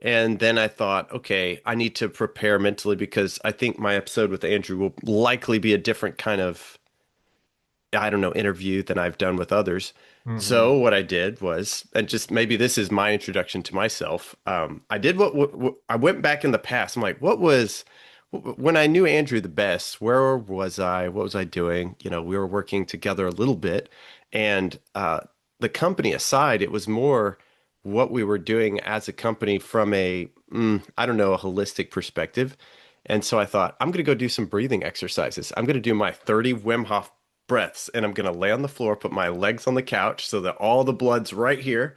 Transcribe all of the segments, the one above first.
And then I thought, okay, I need to prepare mentally because I think my episode with Andrew will likely be a different kind of, I don't know, interview than I've done with others. Hmm. So what I did was, and just maybe this is my introduction to myself. I did what I went back in the past. I'm like, what was when I knew Andrew the best? Where was I? What was I doing? You know, we were working together a little bit, and the company aside, it was more what we were doing as a company from a, I don't know, a holistic perspective. And so I thought, I'm going to go do some breathing exercises. I'm going to do my 30 Wim Hof breaths and I'm going to lay on the floor, put my legs on the couch so that all the blood's right here.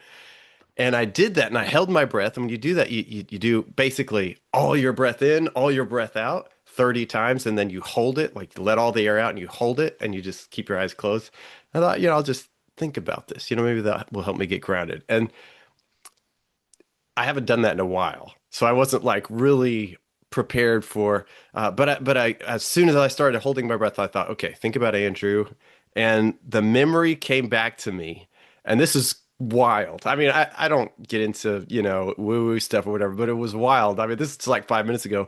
And I did that and I held my breath. And when you do that, you do basically all your breath in, all your breath out 30 times. And then you hold it, like you let all the air out and you hold it and you just keep your eyes closed. I thought, I'll just think about this. Maybe that will help me get grounded. And I haven't done that in a while. So I wasn't like really prepared for, but I, as soon as I started holding my breath, I thought, okay, think about Andrew. And the memory came back to me. And this is wild. I mean, I don't get into, woo-woo stuff or whatever, but it was wild. I mean, this is like 5 minutes ago.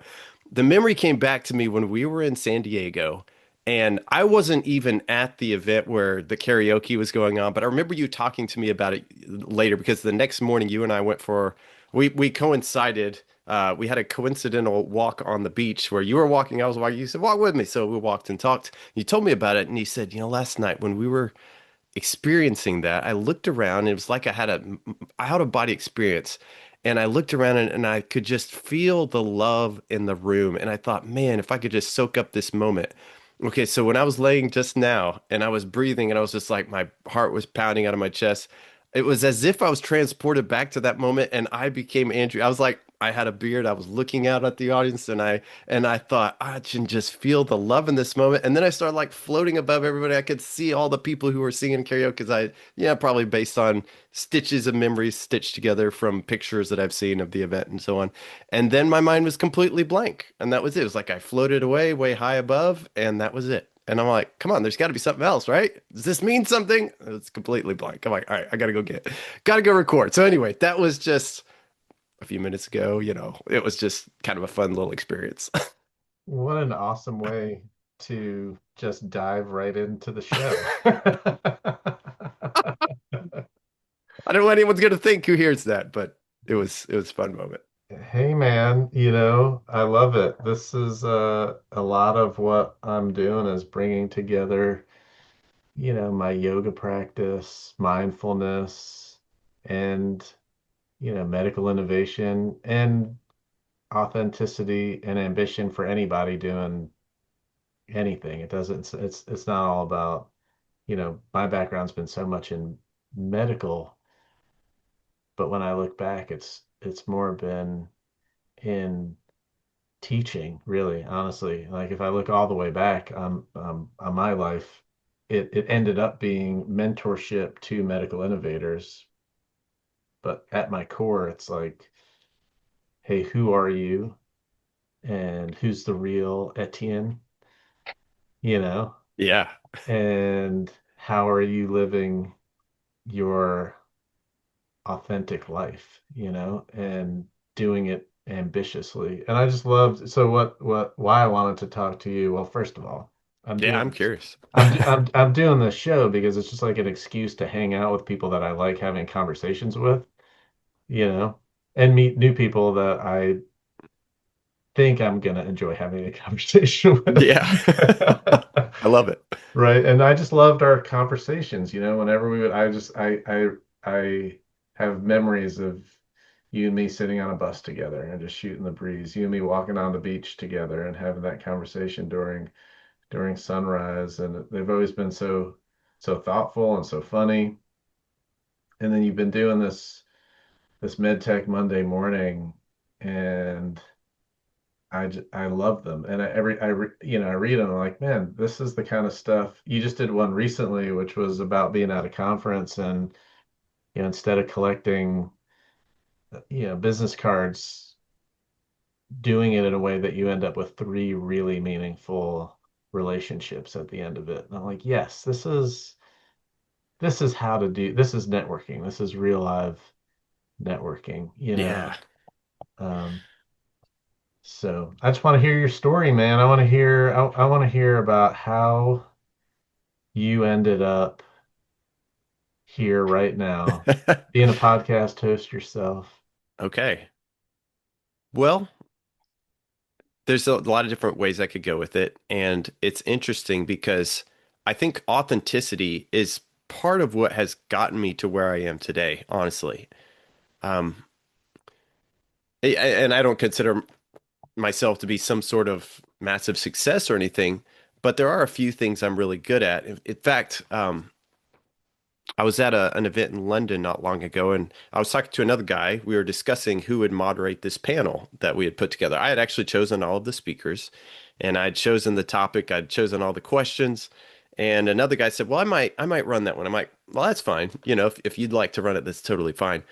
The memory came back to me when we were in San Diego. And I wasn't even at the event where the karaoke was going on, but I remember you talking to me about it later because the next morning you and I went for we coincided. We had a coincidental walk on the beach where you were walking, I was walking. You said, "Walk with me." So we walked and talked. You told me about it, and you said, last night when we were experiencing that, I looked around. And it was like I had a out of body experience, and I looked around and I could just feel the love in the room. And I thought, man, if I could just soak up this moment. Okay, so when I was laying just now and I was breathing and I was just like my heart was pounding out of my chest, it was as if I was transported back to that moment and I became Andrew. I was like, I had a beard. I was looking out at the audience and I thought I can just feel the love in this moment. And then I started like floating above everybody. I could see all the people who were singing karaoke because probably based on stitches of memories stitched together from pictures that I've seen of the event and so on. And then my mind was completely blank. And that was it. It was like I floated away way high above and that was it. And I'm like, come on, there's got to be something else, right? Does this mean something? It's completely blank. I'm like, all right, I got to go record. So anyway, that was just a few minutes ago. It was just kind of a fun little experience. What an awesome way to just dive right into the show. I don't know what anyone's going to think who hears that, but it was a fun moment. Hey man, I love it. This is a lot of what I'm doing is bringing together, my yoga practice, mindfulness, and, medical innovation and authenticity and ambition for anybody doing anything. It doesn't, it's not all about, my background's been so much in medical, but when I look back, it's more been in teaching, really, honestly. Like if I look all the way back on my life, it ended up being mentorship to medical innovators. But at my core, it's like, hey, who are you? And who's the real Etienne? You know? Yeah. And how are you living your authentic life, and doing it ambitiously. And I just loved, so why I wanted to talk to you. Well, first of all, I'm Yeah, doing I'm this. curious. I'm doing this show because it's just like an excuse to hang out with people that I like having conversations with, you know, and meet new people that I think I'm gonna enjoy having a conversation with. Yeah. I love it. Right. And I just loved our conversations, whenever we would, I have memories of you and me sitting on a bus together and just shooting the breeze, you and me walking on the beach together and having that conversation during sunrise. And they've always been so thoughtful and so funny. And then you've been doing this MedTech Monday morning, and I love them, and I read them. I'm like, man, this is the kind of stuff. You just did one recently, which was about being at a conference, and instead of collecting business cards, doing it in a way that you end up with three really meaningful relationships at the end of it. And I'm like, yes, this is how to do. This is networking. This is real live networking. Yeah. Um, so I just want to hear your story, man. I want to hear about how you ended up here right now, being a podcast host yourself. Okay. Well, there's a lot of different ways I could go with it. And it's interesting because I think authenticity is part of what has gotten me to where I am today, honestly. Um, and I don't consider myself to be some sort of massive success or anything, but there are a few things I'm really good at. In fact, I was at an event in London not long ago, and I was talking to another guy. We were discussing who would moderate this panel that we had put together. I had actually chosen all of the speakers, and I'd chosen the topic, I'd chosen all the questions. And another guy said, "Well, I might run that one." I'm like, "Well, that's fine. If you'd like to run it, that's totally fine."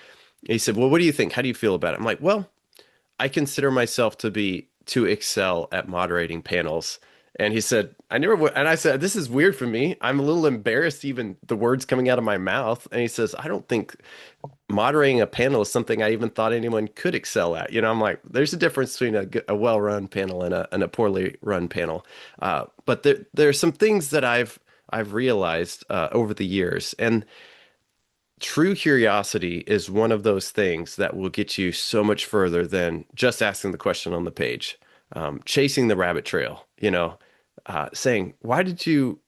He said, "Well, what do you think? How do you feel about it?" I'm like, "Well, I consider myself to excel at moderating panels." And he said, I never would. And I said, this is weird for me. I'm a little embarrassed, even the words coming out of my mouth. And he says, I don't think moderating a panel is something I even thought anyone could excel at. I'm like, there's a difference between a well-run panel and a poorly run panel. But there are some things that I've realized over the years. And true curiosity is one of those things that will get you so much further than just asking the question on the page. Chasing the rabbit trail, saying, why did you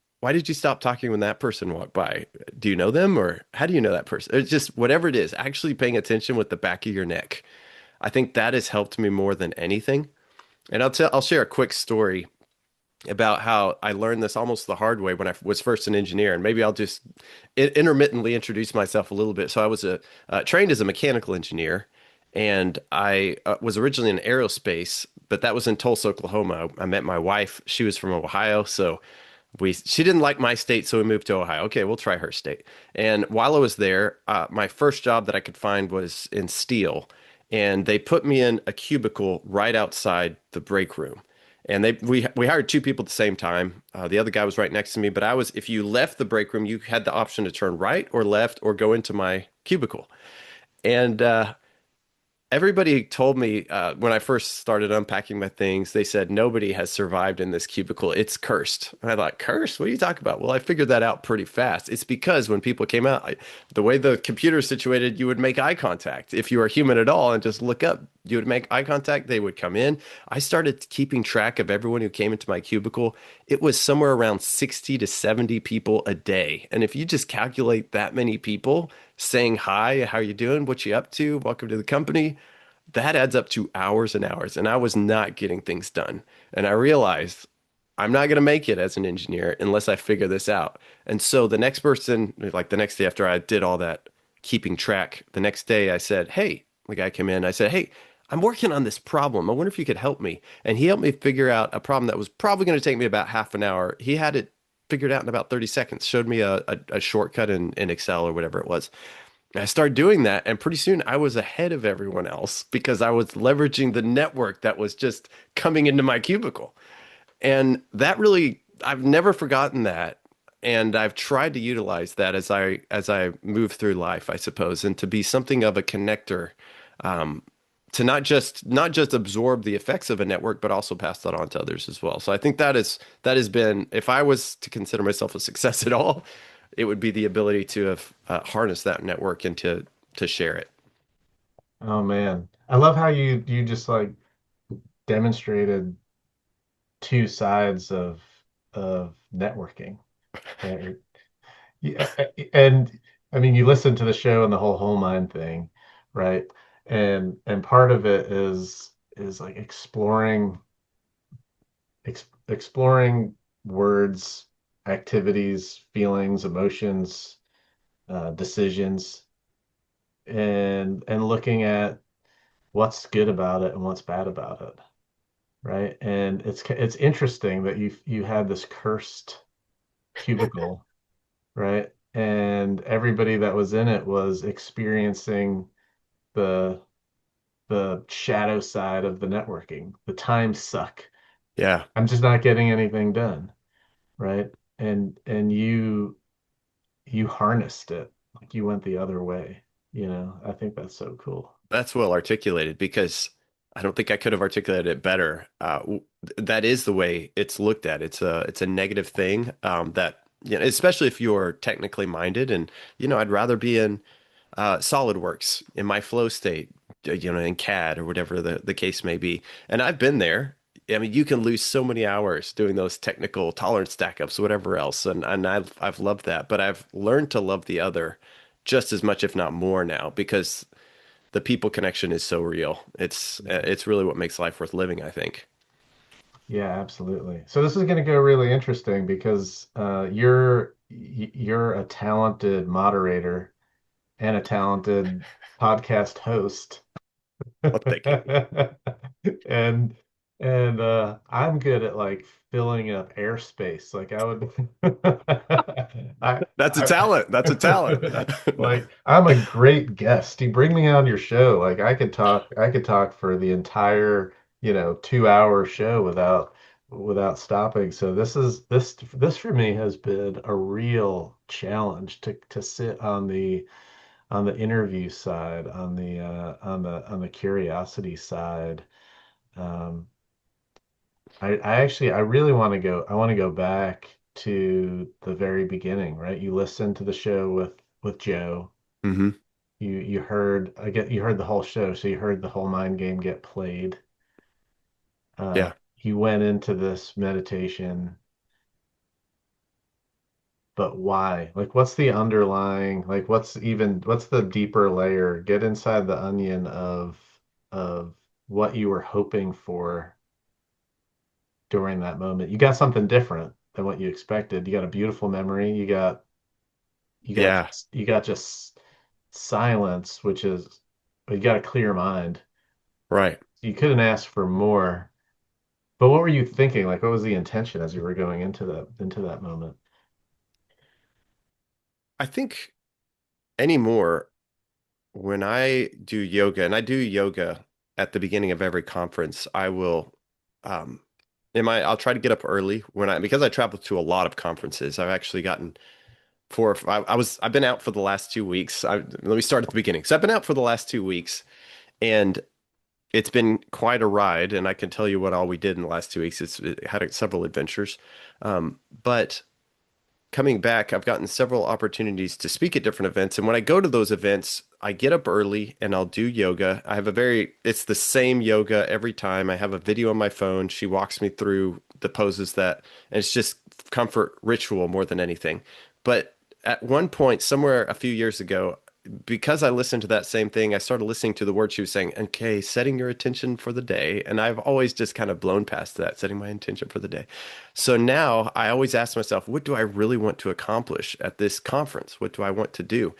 stop talking when that person walked by? Do you know them, or how do you know that person? It's just whatever it is, actually paying attention with the back of your neck. I think that has helped me more than anything. And I'll share a quick story about how I learned this almost the hard way when I was first an engineer, and maybe I'll just intermittently introduce myself a little bit. So I was trained as a mechanical engineer, and I was originally in aerospace, but that was in Tulsa, Oklahoma. I met my wife; she was from Ohio, so she didn't like my state, so we moved to Ohio. Okay, we'll try her state. And while I was there, my first job that I could find was in steel, and they put me in a cubicle right outside the break room. And we hired two people at the same time. The other guy was right next to me, but if you left the break room, you had the option to turn right or left or go into my cubicle. And everybody told me when I first started unpacking my things, they said nobody has survived in this cubicle. It's cursed. And I thought, cursed? What are you talking about? Well, I figured that out pretty fast. It's because when people came out, the way the computer is situated, you would make eye contact. If you were human at all and just look up, you would make eye contact. They would come in. I started keeping track of everyone who came into my cubicle. It was somewhere around 60 to 70 people a day. And if you just calculate that many people saying hi, how you doing? What you up to? Welcome to the company, that adds up to hours and hours. And I was not getting things done. And I realized I'm not going to make it as an engineer unless I figure this out. And so the next person, like the next day after I did all that keeping track, the next day I said, "Hey," the guy came in, I said, "Hey, I'm working on this problem. I wonder if you could help me." And he helped me figure out a problem that was probably going to take me about half an hour. He had it figured out in about 30 seconds, showed me a shortcut in Excel or whatever it was. I started doing that, and pretty soon I was ahead of everyone else because I was leveraging the network that was just coming into my cubicle. And that really, I've never forgotten that. And I've tried to utilize that as I move through life, I suppose, and to be something of a connector, um, to not just absorb the effects of a network, but also pass that on to others as well. So I think that has been, if I was to consider myself a success at all, it would be the ability to have harnessed that network and to share it. Oh man, I love how you just like demonstrated two sides of networking, right? Yeah, and I mean, you listen to the show and the whole mind thing, right? And part of it is like exploring words, activities, feelings, emotions, decisions, and looking at what's good about it and what's bad about it, right? And it's interesting that you had this cursed cubicle, right? And everybody that was in it was experiencing the the shadow side of the networking, the time suck. Yeah, I'm just not getting anything done, right? And you harnessed it, like you went the other way. I think that's so cool. that's well articulated because I don't think I could have articulated it better. That is the way it's looked at. It's a negative thing that especially if you're technically minded, and I'd rather be in SolidWorks in my flow state, in CAD or whatever the case may be. And I've been there. I mean, you can lose so many hours doing those technical tolerance stackups, whatever else, and I've loved that. But I've learned to love the other just as much, if not more, now because the people connection is so real. It's really what makes life worth living, I think. Yeah, absolutely. So this is going to go really interesting because you're a talented moderator and a talented podcast host. Well, thank you. And I'm good at like filling up airspace. Like I would That's a I talent. That's a talent. No. like I'm a great guest. You bring me on your show. Like I could talk for the entire, 2 hour show without stopping. So this for me has been a real challenge to sit on the interview side, on the curiosity side. Um, I really want to go. I want to go back to the very beginning, right? You listened to the show with Joe. Hmm. You heard the whole show, so you heard the whole mind game get played. Yeah. You went into this meditation, but why? Like, what's the underlying, like, what's the deeper layer? Get inside the onion of what you were hoping for during that moment. You got something different than what you expected. You got a beautiful memory. You got Yeah. you got just silence, which is you got a clear mind. Right. You couldn't ask for more. But what were you thinking? Like, what was the intention as you were going into that moment? I think anymore when I do yoga, and I do yoga at the beginning of every conference, I will um I'll try to get up early because I travel to a lot of conferences. I've actually gotten four or five, I've been out for the last 2 weeks. Let me start at the beginning. So I've been out for the last 2 weeks, and it's been quite a ride, and I can tell you what all we did in the last 2 weeks. It had several adventures. But coming back, I've gotten several opportunities to speak at different events. And when I go to those events, I get up early and I'll do yoga. It's the same yoga every time. I have a video on my phone. She walks me through the poses and it's just comfort ritual more than anything. But at one point, somewhere a few years ago, because I listened to that same thing, I started listening to the words she was saying, okay, setting your intention for the day. And I've always just kind of blown past that, setting my intention for the day. So now I always ask myself, what do I really want to accomplish at this conference? What do I want to do?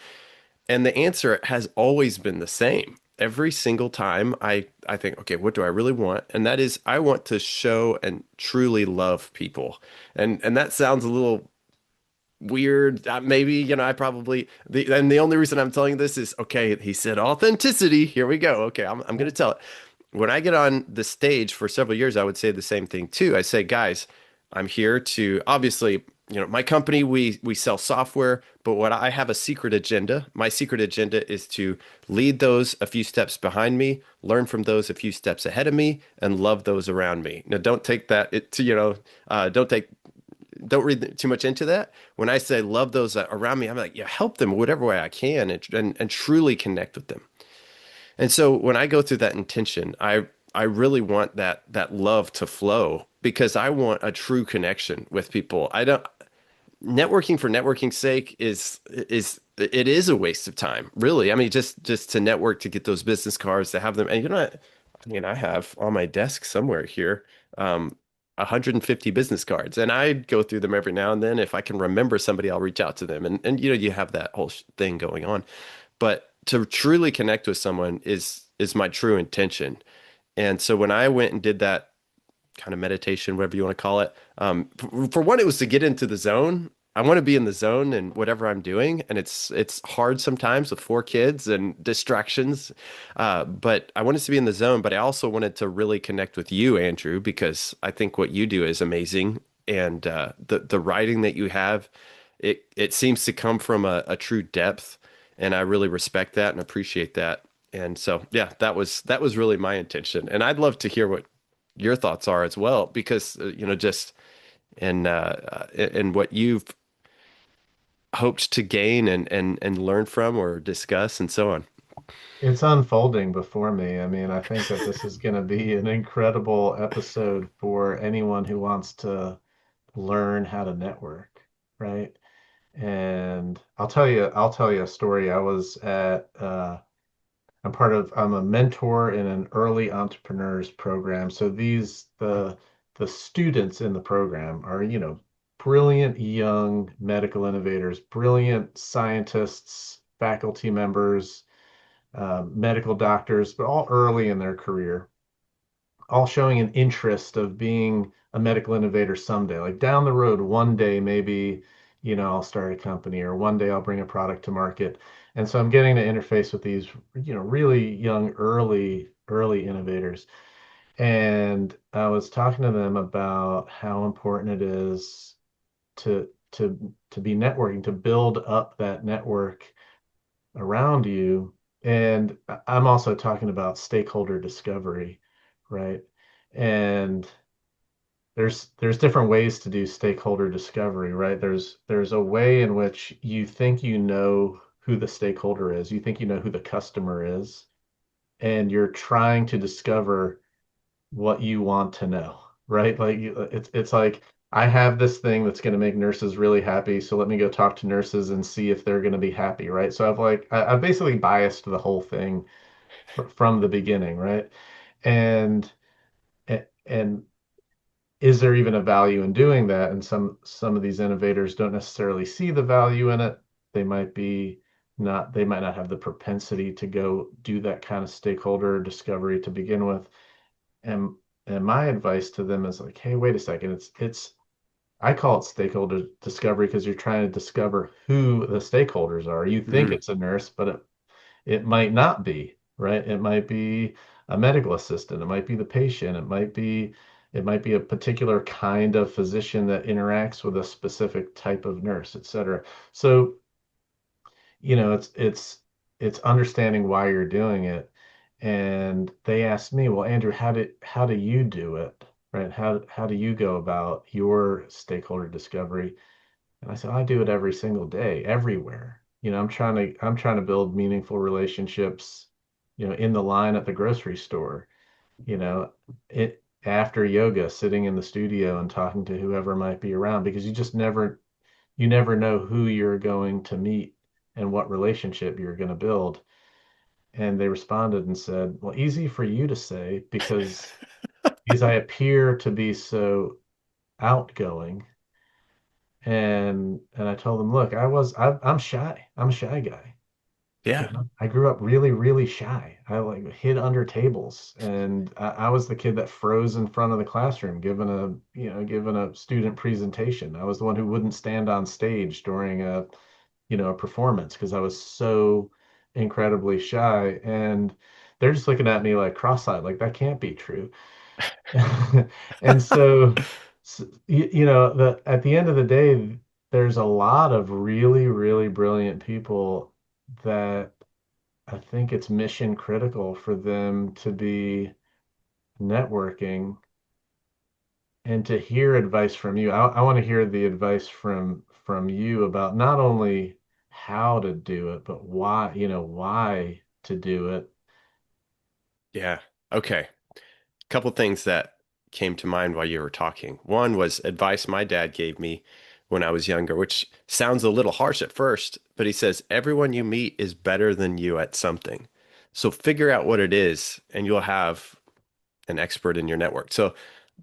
And the answer has always been the same. Every single time I think, okay, what do I really want? And that is I want to show and truly love people. And that sounds a little weird. Maybe, I probably and the only reason I'm telling this is okay, he said authenticity. Here we go. Okay, I'm Yeah. gonna tell it. When I get on the stage for several years, I would say the same thing too. I say, guys, I'm here to obviously, my company, we sell software, but what I have a secret agenda. My secret agenda is to lead those a few steps behind me, learn from those a few steps ahead of me, and love those around me. Now, don't take that it to, don't read too much into that. When I say love those around me, I'm like, yeah, help them whatever way I can and truly connect with them. And so when I go through that intention, I really want that love to flow because I want a true connection with people. I don't Networking for networking's sake is a waste of time, really. I mean, just to network to get those business cards to have them, and I mean, I have on my desk somewhere here, 150 business cards, and I go through them every now and then. If I can remember somebody, I'll reach out to them, and you have that whole thing going on. But to truly connect with someone is my true intention. And so when I went and did that kind of meditation, whatever you want to call it. For one, it was to get into the zone. I want to be in the zone and whatever I'm doing, and it's hard sometimes with 4 kids and distractions. But I wanted to be in the zone, but I also wanted to really connect with you, Andrew, because I think what you do is amazing, and the writing that you have, it seems to come from a true depth, and I really respect that and appreciate that. And so, yeah, that was really my intention. And I'd love to hear what your thoughts are as well, because just in what you've hoped to gain and learn from or discuss and so on. It's unfolding before me. I mean, I think that this is going to be an incredible episode for anyone who wants to learn how to network, right? And I'll tell you a story. I'm a mentor in an early entrepreneurs program. So the students in the program are, brilliant young medical innovators, brilliant scientists, faculty members, medical doctors, but all early in their career, all showing an interest of being a medical innovator someday. Like down the road, one day, maybe, I'll start a company or one day I'll bring a product to market. And so I'm getting to interface with these, really young, early innovators. And I was talking to them about how important it is to be networking, to build up that network around you. And I'm also talking about stakeholder discovery, right? And there's different ways to do stakeholder discovery, right? There's a way in which you think you know who the stakeholder is, you think you know who the customer is, and you're trying to discover what you want to know, right? Like it's like I have this thing that's going to make nurses really happy, so let me go talk to nurses and see if they're going to be happy, right? So I've basically biased the whole thing from the beginning, right? And and is there even a value in doing that? And some of these innovators don't necessarily see the value in it. They might be not they might not have the propensity to go do that kind of stakeholder discovery to begin with. And and my advice to them is like, hey, wait a second. It's I call it stakeholder discovery because you're trying to discover who the stakeholders are. You think Mm, it's a nurse, but it might not be, right? It might be a medical assistant, it might be the patient, it might be a particular kind of physician that interacts with a specific type of nurse, et cetera. So, it's understanding why you're doing it. And they asked me, well, Andrew, how do you do it? Right? How do you go about your stakeholder discovery? And I said, I do it every single day, everywhere. I'm trying to build meaningful relationships, in the line at the grocery store, you know, it after yoga, sitting in the studio and talking to whoever might be around because you never know who you're going to meet and what relationship you're going to build. And they responded and said, well, easy for you to say because I appear to be so outgoing. And I told them, look, I'm shy. I'm a shy guy. yeah. I grew up really, really shy. I like hid under tables, and I was the kid that froze in front of the classroom, given a student presentation. I was the one who wouldn't stand on stage during a performance because I was so incredibly shy. And they're just looking at me like cross-eyed, like that can't be true. And at the end of the day, there's a lot of really, really brilliant people that I think it's mission critical for them to be networking and to hear advice from you. I want to hear the advice from you about not only how to do it, but why to do it. Yeah. Okay. Couple things that came to mind while you were talking. One was advice my dad gave me when I was younger, which sounds a little harsh at first, but he says, everyone you meet is better than you at something. So figure out what it is, and you'll have an expert in your network. So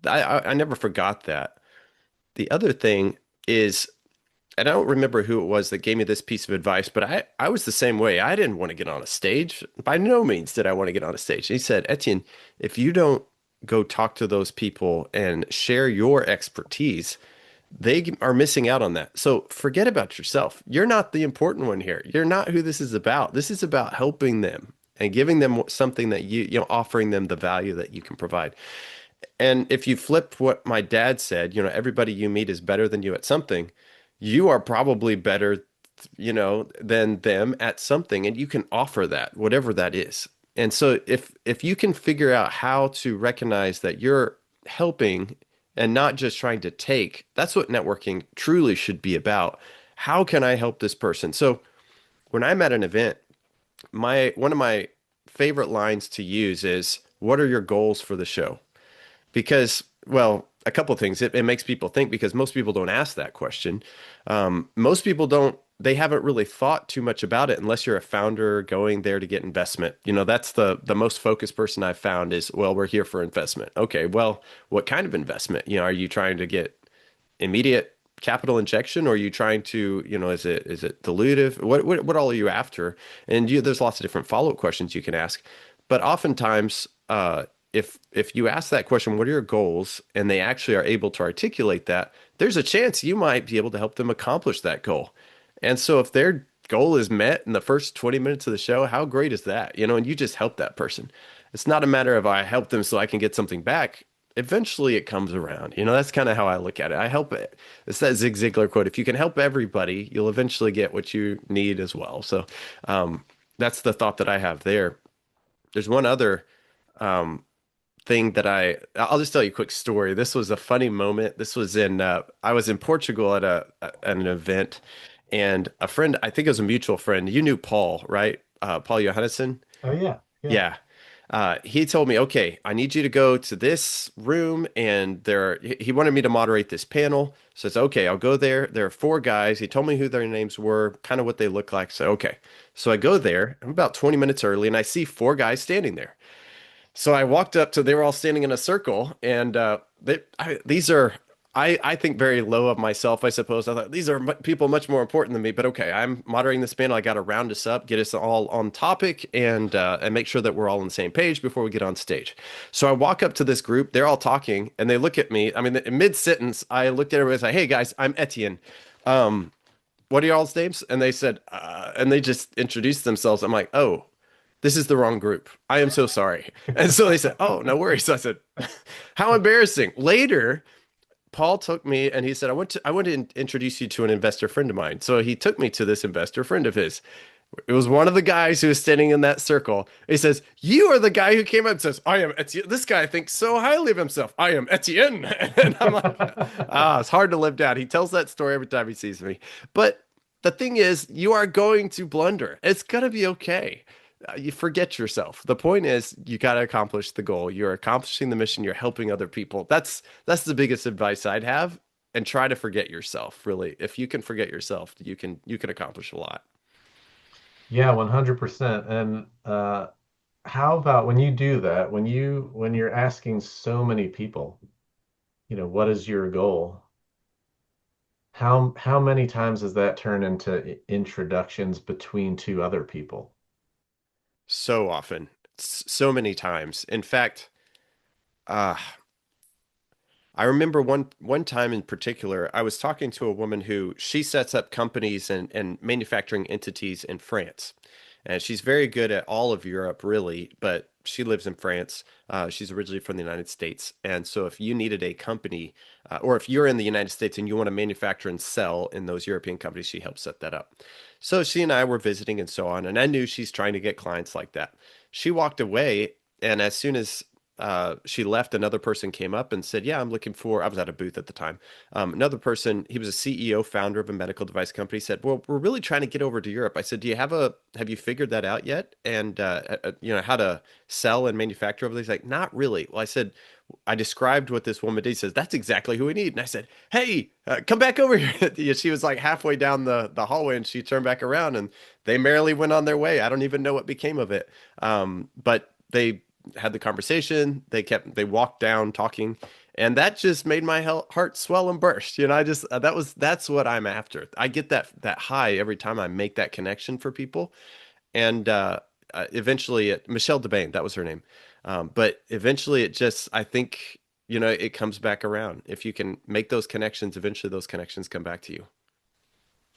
I never forgot that. The other thing is, and I don't remember who it was that gave me this piece of advice, but I was the same way. I didn't want to get on a stage. By no means did I want to get on a stage. He said, Etienne, if you don't go talk to those people and share your expertise, they are missing out on that. So forget about yourself. You're not the important one here. You're not who this is about. This is about helping them and giving them something that offering them the value that you can provide. And if you flip what my dad said, everybody you meet is better than you at something, you are probably better, than them at something, and you can offer that, whatever that is. And so if you can figure out how to recognize that you're helping and not just trying to take, that's what networking truly should be about. How can I help this person? So when I'm at an event, my one of my favorite lines to use is, "What are your goals for the show?" Because, well, a couple of things. It makes people think because most people don't ask that question. Most people don't, they haven't really thought too much about it unless you're a founder going there to get investment. That's the most focused person I've found is, well, we're here for investment. Okay, well, what kind of investment? Are you trying to get immediate capital injection, or are you trying to, is it dilutive? What all are you after? And there's lots of different follow-up questions you can ask. But oftentimes, if you ask that question, what are your goals, and they actually are able to articulate that, there's a chance you might be able to help them accomplish that goal. And so if their goal is met in the first 20 minutes of the show, how great is that? And you just help that person. It's not a matter of I help them so I can get something back. Eventually it comes around. That's kind of how I look at it. I help it. It's that Zig Ziglar quote. If you can help everybody, you'll eventually get what you need as well. So that's the thought that I have there. There's one other um, thing that I'll just tell you a quick story. This was a funny moment. This was I was in Portugal at an event, and a friend, I think it was a mutual friend. You knew Paul, right? Paul Johannesson. Oh yeah, yeah. Yeah. He told me, okay, I need you to go to this room, and he wanted me to moderate this panel. So it's okay, I'll go there. There are four guys. He told me who their names were, kind of what they look like. So, okay. So I go there. I'm about 20 minutes early, and I see four guys standing there. So I walked up to, they were all standing in a circle, and these are, I think very low of myself, I suppose. I thought these are people much more important than me, but okay, I'm moderating this panel. I got to round us up, get us all on topic, and make sure that we're all on the same page before we get on stage. So I walk up to this group, they're all talking, and they look at me. I mean, in mid sentence, I looked at everybody and said, "Hey guys, I'm Etienne. Um, what are y'all's names?" And they said, and they just introduced themselves. I'm like, "Oh, this is the wrong group. I am so sorry." And so they said, "Oh, no worries." So I said, "How embarrassing." Later, Paul took me and he said, I want to introduce you to an investor friend of mine." So he took me to this investor friend of his. It was one of the guys who was standing in that circle. He says, "You are the guy who came up and says, I am Etienne. This guy thinks so highly of himself. I am Etienne." And I'm like, it's hard to live down. He tells that story every time he sees me. But the thing is, you are going to blunder. It's going to be okay. You forget yourself. The point is, you got to accomplish the goal. You're accomplishing the mission. You're helping other people. That's the biggest advice I'd have. And try to forget yourself. Really, if you can forget yourself, you can accomplish a lot. Yeah, 100%. And how about when you do that, when you're asking so many people, what is your goal? How many times does that turn into introductions between two other people? So often, so many times. In fact, uh, I remember one time in particular, I was talking to a woman who she sets up companies and manufacturing entities in France. And she's very good at all of Europe, really, but she lives in France. She's originally from the United States. And so if you needed a company, or if you're in the United States and you want to manufacture and sell in those European companies, she helps set that up. So she and I were visiting and so on, and I knew she's trying to get clients like that. She walked away, and as soon as she left, another person came up and said, "Yeah, I'm looking for." I was at a booth at the time. Another person, he was a CEO, founder of a medical device company, said, "Well, we're really trying to get over to Europe." I said, Have you figured that out yet? And how to sell and manufacture over there?" He's like, "Not really." Well, I said, I described what this woman did. He says, "That's exactly who we need." And I said, "Hey, come back over here." Yeah, she was like halfway down the hallway, and she turned back around, and they merrily went on their way. I don't even know what became of it. But they had the conversation. They walked down talking, and that just made my heart swell and burst. I just that's what I'm after. I get that high every time I make that connection for people, and eventually, Michelle DeBane, that was her name. But eventually, it just I think it comes back around. If you can make those connections, eventually those connections come back to you.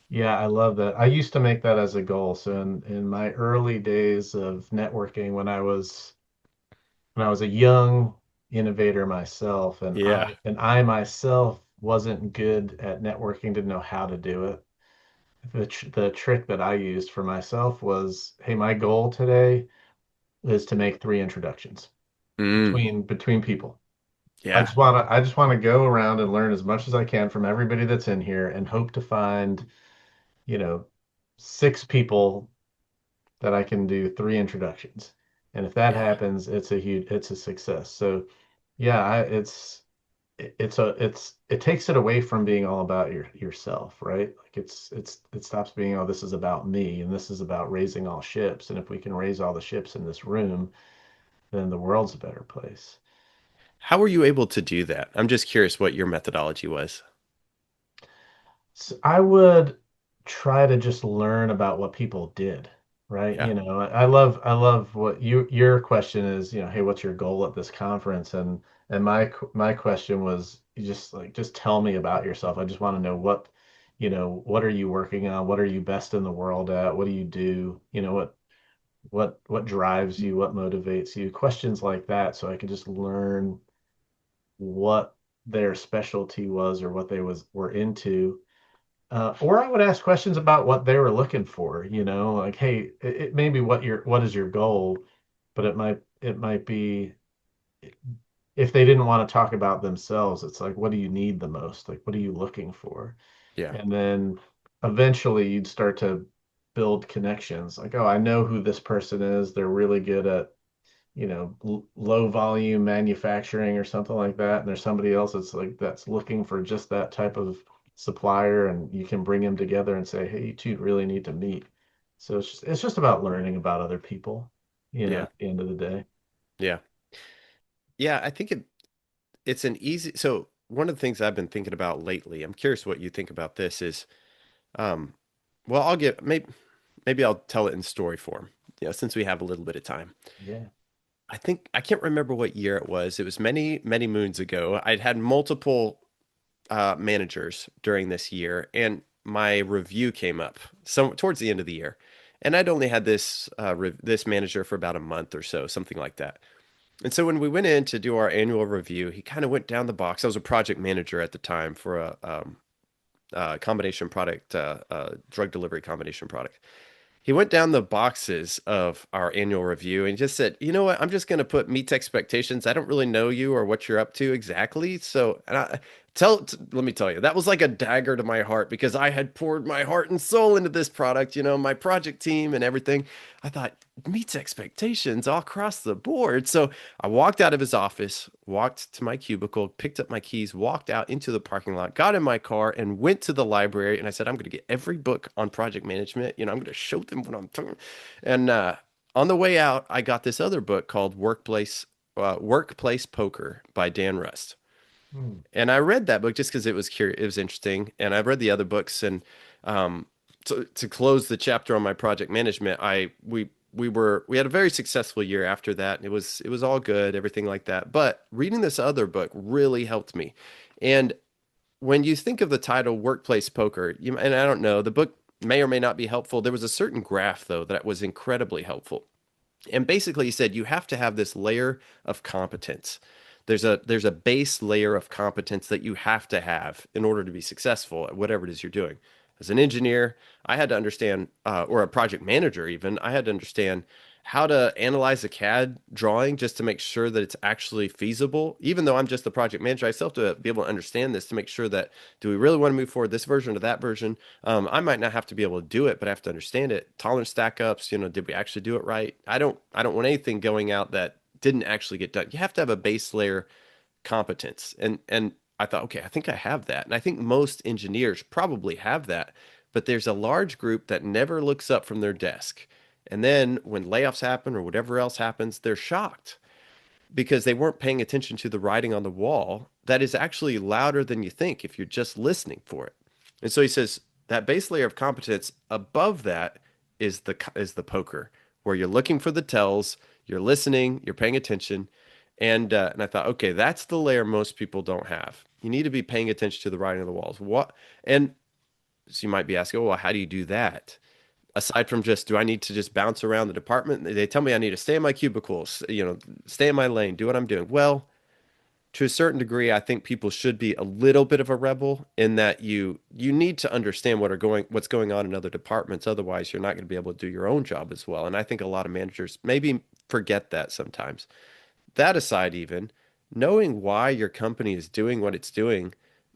Yeah, I love that. I used to make that as a goal. So in my early days of networking, when I was a young innovator myself, and Yeah. I myself wasn't good at networking, didn't know how to do it. The trick that I used for myself was, hey, my goal today is to make three introductions Mm, between people. yeah. I just want to go around and learn as much as I can from everybody that's in here and hope to find, you know, six people that I can do three introductions. And if that Yeah. happens, it's a success. So yeah, it takes it away from being all about yourself, right? Like it stops being, oh, this is about me and this is about raising all ships. And if we can raise all the ships in this room, then the world's a better place. How were you able to do that? I'm just curious what your methodology was. So I would try to just learn about what people did, right? Yeah. I love what your question is, hey, what's your goal at this conference? And my question was just tell me about yourself. I just want to know what are you working on? What are you best in the world at? What do you do? What drives you? What motivates you? Questions like that, so I could just learn what their specialty was or what they were into, or I would ask questions about what they were looking for, like, hey, it may be what is your goal, but it might be if they didn't want to talk about themselves, it's like, what do you need the most? Like, what are you looking for? Yeah. And then eventually you'd start to build connections. Like, oh, I know who this person is. They're really good at low volume manufacturing or something like that. And there's somebody else that's looking for just that type of supplier, and you can bring them together and say, hey, you two really need to meet. So it's just about learning about other people, Yeah. at the end of the day. Yeah. Yeah. I think it's an easy, so one of the things I've been thinking about lately, I'm curious what you think about this is, um, well, maybe I'll tell it in story form, since we have a little bit of time. Yeah. I think I can't remember what year it was. It was many, many moons ago. I'd had multiple managers during this year, and my review came up so towards the end of the year, and I'd only had this manager for about a month or so, something like that. And so when we went in to do our annual review, he kind of went down the box. I was a project manager at the time for a combination product, drug delivery combination product. He went down the boxes of our annual review and just said, "You know what? I'm just going to put meets expectations. I don't really know you or what you're up to exactly. So, let me tell you, that was like a dagger to my heart because I had poured my heart and soul into this product, my project team and everything. I thought meets expectations all across the board. So I walked out of his office, walked to my cubicle, picked up my keys, walked out into the parking lot, got in my car, and went to the library. And I said, I'm going to get every book on project management. I'm going to show them what I'm talking. And on the way out, I got this other book called Workplace Poker by Dan Rust. Hmm. And I read that book just because it was interesting. And I've read the other books. And um, to close the chapter on my project management, we had a very successful year after that. It was all good, everything like that. But reading this other book really helped me. And when you think of the title Workplace Poker, and I don't know, the book may or may not be helpful. There was a certain graph though that was incredibly helpful. And basically he said you have to have this layer of competence. There's a base layer of competence that you have to have in order to be successful at whatever it is you're doing. As an engineer, I had to understand, or a project manager even, I had to understand how to analyze a CAD drawing just to make sure that it's actually feasible. Even though I'm just the project manager, I still have to be able to understand this to make sure that do we really want to move forward this version or that version. I might not have to be able to do it, but I have to understand it. Tolerance stack ups, did we actually do it right? I don't want anything going out that didn't actually get done. You have to have a base layer competence. And I thought, okay, I think I have that. And I think most engineers probably have that, but there's a large group that never looks up from their desk. And then when layoffs happen or whatever else happens, they're shocked because they weren't paying attention to the writing on the wall that is actually louder than you think if you're just listening for it. And so he says that base layer of competence above that is the poker, where you're looking for the tells, you're listening, you're paying attention, and I thought, okay, that's the layer most people don't have. You need to be paying attention to the writing on the walls. What? And so you might be asking, oh, well, how do you do that? Aside from just, do I need to just bounce around the department? They tell me I need to stay in my cubicles, stay in my lane, do what I'm doing. Well, to a certain degree, I think people should be a little bit of a rebel in that you need to understand what's going on in other departments. Otherwise, you're not going to be able to do your own job as well. And I think a lot of managers maybe forget that sometimes. That aside, even knowing why your company is doing what it's doing,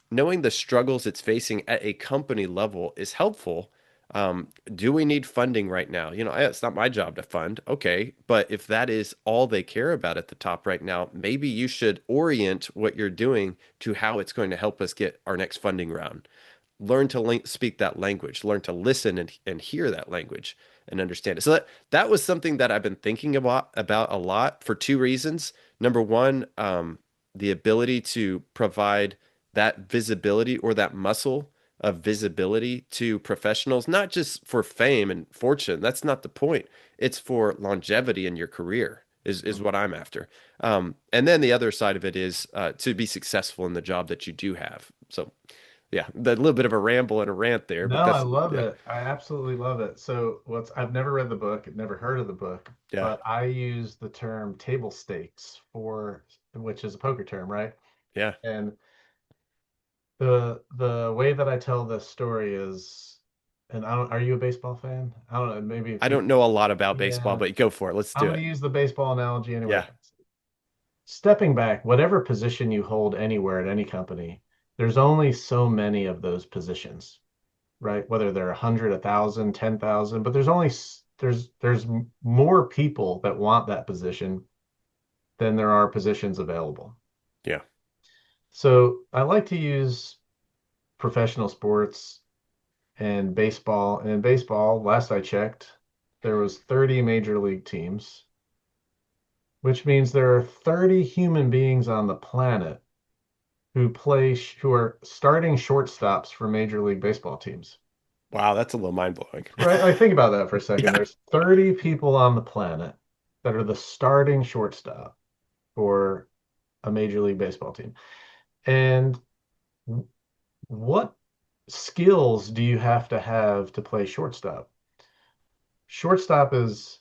knowing the struggles it's facing at a company level is helpful. Do we need funding right now? It's not my job to fund. Okay, but if that is all they care about at the top right now, maybe you should orient what you're doing to how it's going to help us get our next funding round. Learn to speak that language, learn to listen and hear that language and understand it. So that was something that I've been thinking about a lot for two reasons. Number one, the ability to provide that visibility or that muscle of visibility to professionals, not just for fame and fortune. That's not the point. It's for longevity in your career is what I'm after. And then the other side of it is to be successful in the job that you do have. So yeah, a little bit of a ramble and a rant there, but No, I that's love yeah, it. I absolutely love it. So I've never read the book, I've never heard of the book, yeah, but I use the term table stakes for, which is a poker term, right? yeah. And the way that I tell this story is, and I don't, are you a baseball fan? I don't know, maybe if I you, don't know a lot about baseball, yeah, but go for it. Let's I'm do going to it. use the baseball analogy anyway. Yeah. Stepping back, whatever position you hold anywhere at any company, there's only so many of those positions, right? Whether they're 100, 1,000, 10,000, but there's only there's more people that want that position than there are positions available. Yeah. So I like to use professional sports and baseball. And in baseball, last I checked, there was 30 major league teams, which means there are 30 human beings on the planet who are starting shortstops for major league baseball teams. Wow, that's a little mind-blowing. Right? Like think about that for a second. Yeah. There's 30 people on the planet that are the starting shortstop for a major league baseball team. And what skills do you have to play shortstop? Shortstop is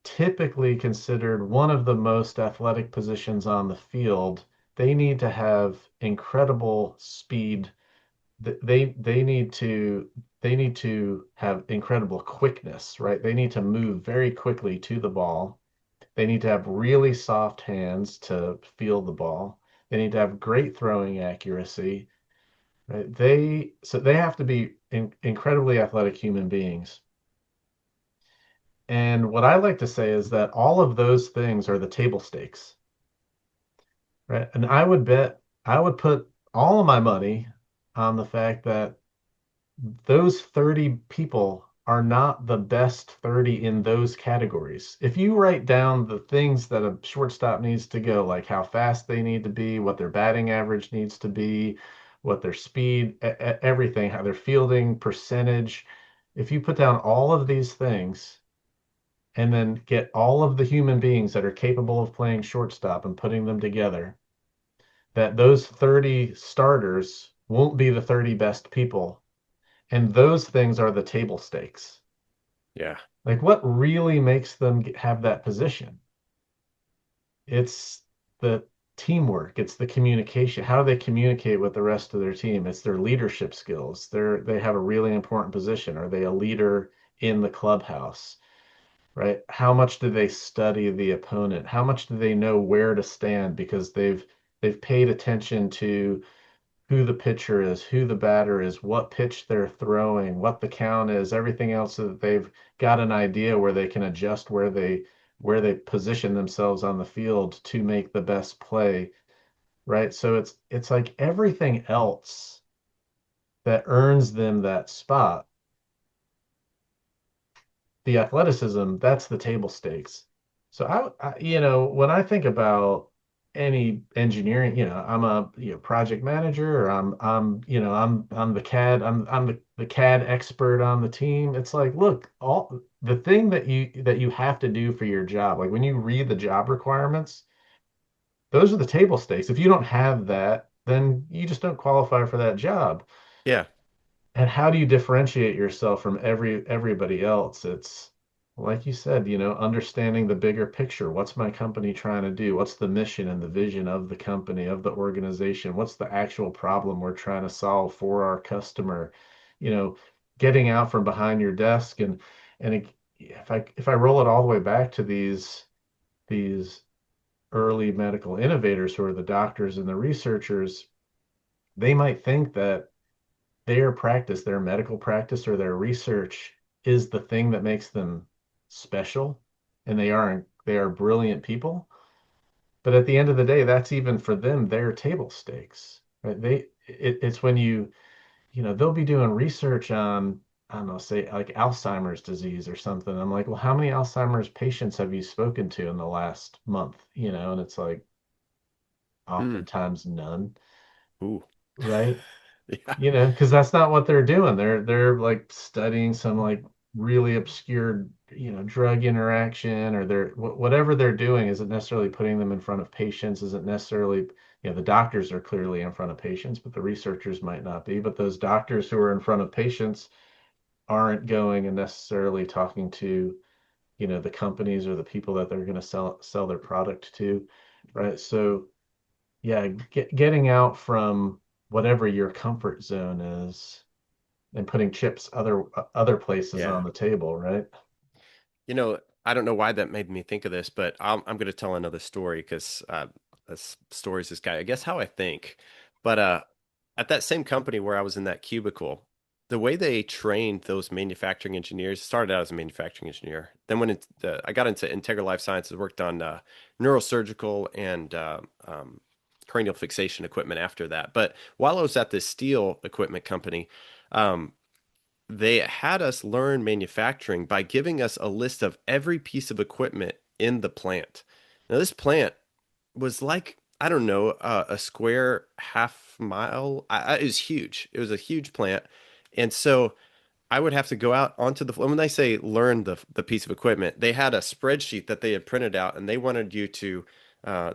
typically considered one of the most athletic positions on the field. They need to have incredible speed. They they need to have incredible quickness, right? They need to move very quickly to the ball. They need to have really soft hands to feel the ball. They need to have great throwing accuracy, right? They have to be incredibly athletic human beings. And what I like to say is that all of those things are the table stakes, right? And I would put all of my money on the fact that those 30 people are not the best 30 in those categories. If you write down the things that a shortstop needs to go, like how fast they need to be, what their batting average needs to be, what their speed, everything, how their fielding percentage, if you put down all of these things and then get all of the human beings that are capable of playing shortstop and putting them together, that those 30 starters won't be the 30 best people, and those things are the table stakes. Yeah. Like what really makes them have that position? It's the teamwork, it's the communication. How do they communicate with the rest of their team? It's their leadership skills. They have a really important position. Are they a leader in the clubhouse? Right? How much do they study the opponent? How much do they know where to stand because they've paid attention to who the pitcher is, who the batter is, what pitch they're throwing, what the count is, everything else so that they've got an idea where they can adjust where they position themselves on the field to make the best play, right? So it's like everything else that earns them that spot, the athleticism, that's the table stakes. So you know, when I think about any engineering, you know, I'm a project manager, or I'm the CAD, I'm the CAD expert on the team. It's like, look, all the thing that you have to do for your job, like when you read the job requirements, those are the table stakes. If you don't have that, then you just don't qualify for that job. Yeah. And how do you differentiate yourself from everybody else? like you said, understanding the bigger picture. What's my company trying to do? What's the mission and the vision of the company, of the organization? What's the actual problem we're trying to solve for our customer? You know, getting out from behind your desk if I roll it all the way back to these early medical innovators who are the doctors and the researchers, they might think that their practice, their medical practice, or their research is the thing that makes them special, and they are brilliant people. But at the end of the day, that's even for them their table stakes, right? It's when they'll be doing research on, I don't know, say like Alzheimer's disease or something. I'm like, well, how many Alzheimer's patients have you spoken to in the last month? And it's like Hmm. oftentimes none, Ooh. right? Yeah. Because that's not what they're doing. They're like studying some like really obscure, drug interaction, or whatever they're doing isn't necessarily putting them in front of patients, isn't necessarily, the doctors are clearly in front of patients, but the researchers might not be. But those doctors who are in front of patients aren't going and necessarily talking to, the companies or the people that they're going to sell their product to, right? So yeah, getting out from whatever your comfort zone is and putting chips other places Yeah. on the table, right? I don't know why that made me think of this, but I'm going to tell another story because this story's this guy. I guess how I think, but at that same company where I was in that cubicle, the way they trained those manufacturing engineers started out as a manufacturing engineer. Then I got into integral life sciences, worked on neurosurgical and cranial fixation equipment after that. But while I was at this steel equipment company, um, they had us learn manufacturing by giving us a list of every piece of equipment in the plant. Now, this plant was like, I don't know, a square half mile. It was huge. It was a huge plant. And so I would have to go out onto the floor. When they say learn the piece of equipment, they had a spreadsheet that they had printed out, and they wanted you to.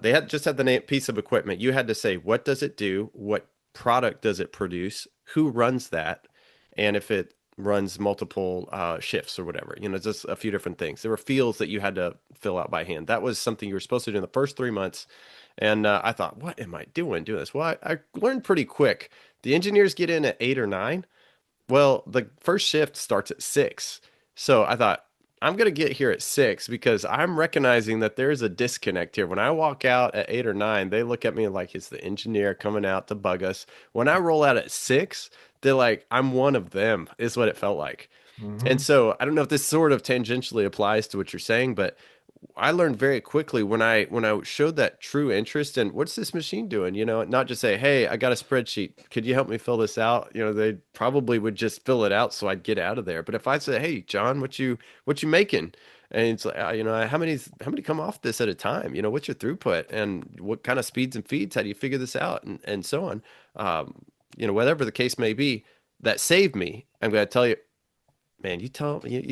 They had just had the name piece of equipment. You had to say what does it do, what product does it produce, who runs that, and if it runs multiple shifts or whatever. Just a few different things. There were fields that you had to fill out by hand. That was something you were supposed to do in the first 3 months. And I thought, what am I doing this? Well, I learned pretty quick. The engineers get in at 8 or 9. Well, the first shift starts at 6. So I thought, I'm going to get here at 6 because I'm recognizing that there's a disconnect here. When I walk out at 8 or 9, they look at me like it's the engineer coming out to bug us. When I roll out at 6, they're like, I'm one of them, is what it felt like. And Hmm. so I don't know if this sort of tangentially applies to what you're saying, but I learned very quickly when I showed that true interest in what's this machine doing, not just say, "Hey, I got a spreadsheet. Could you help me fill this out?" They probably would just fill it out so I'd get out of there. But if I say, "Hey, John, what you making?" And it's like, how many come off this at a time? What's your throughput and what kind of speeds and feeds? How do you figure this out? And so on. Whatever the case may be, that saved me. I'm going to tell you, man, you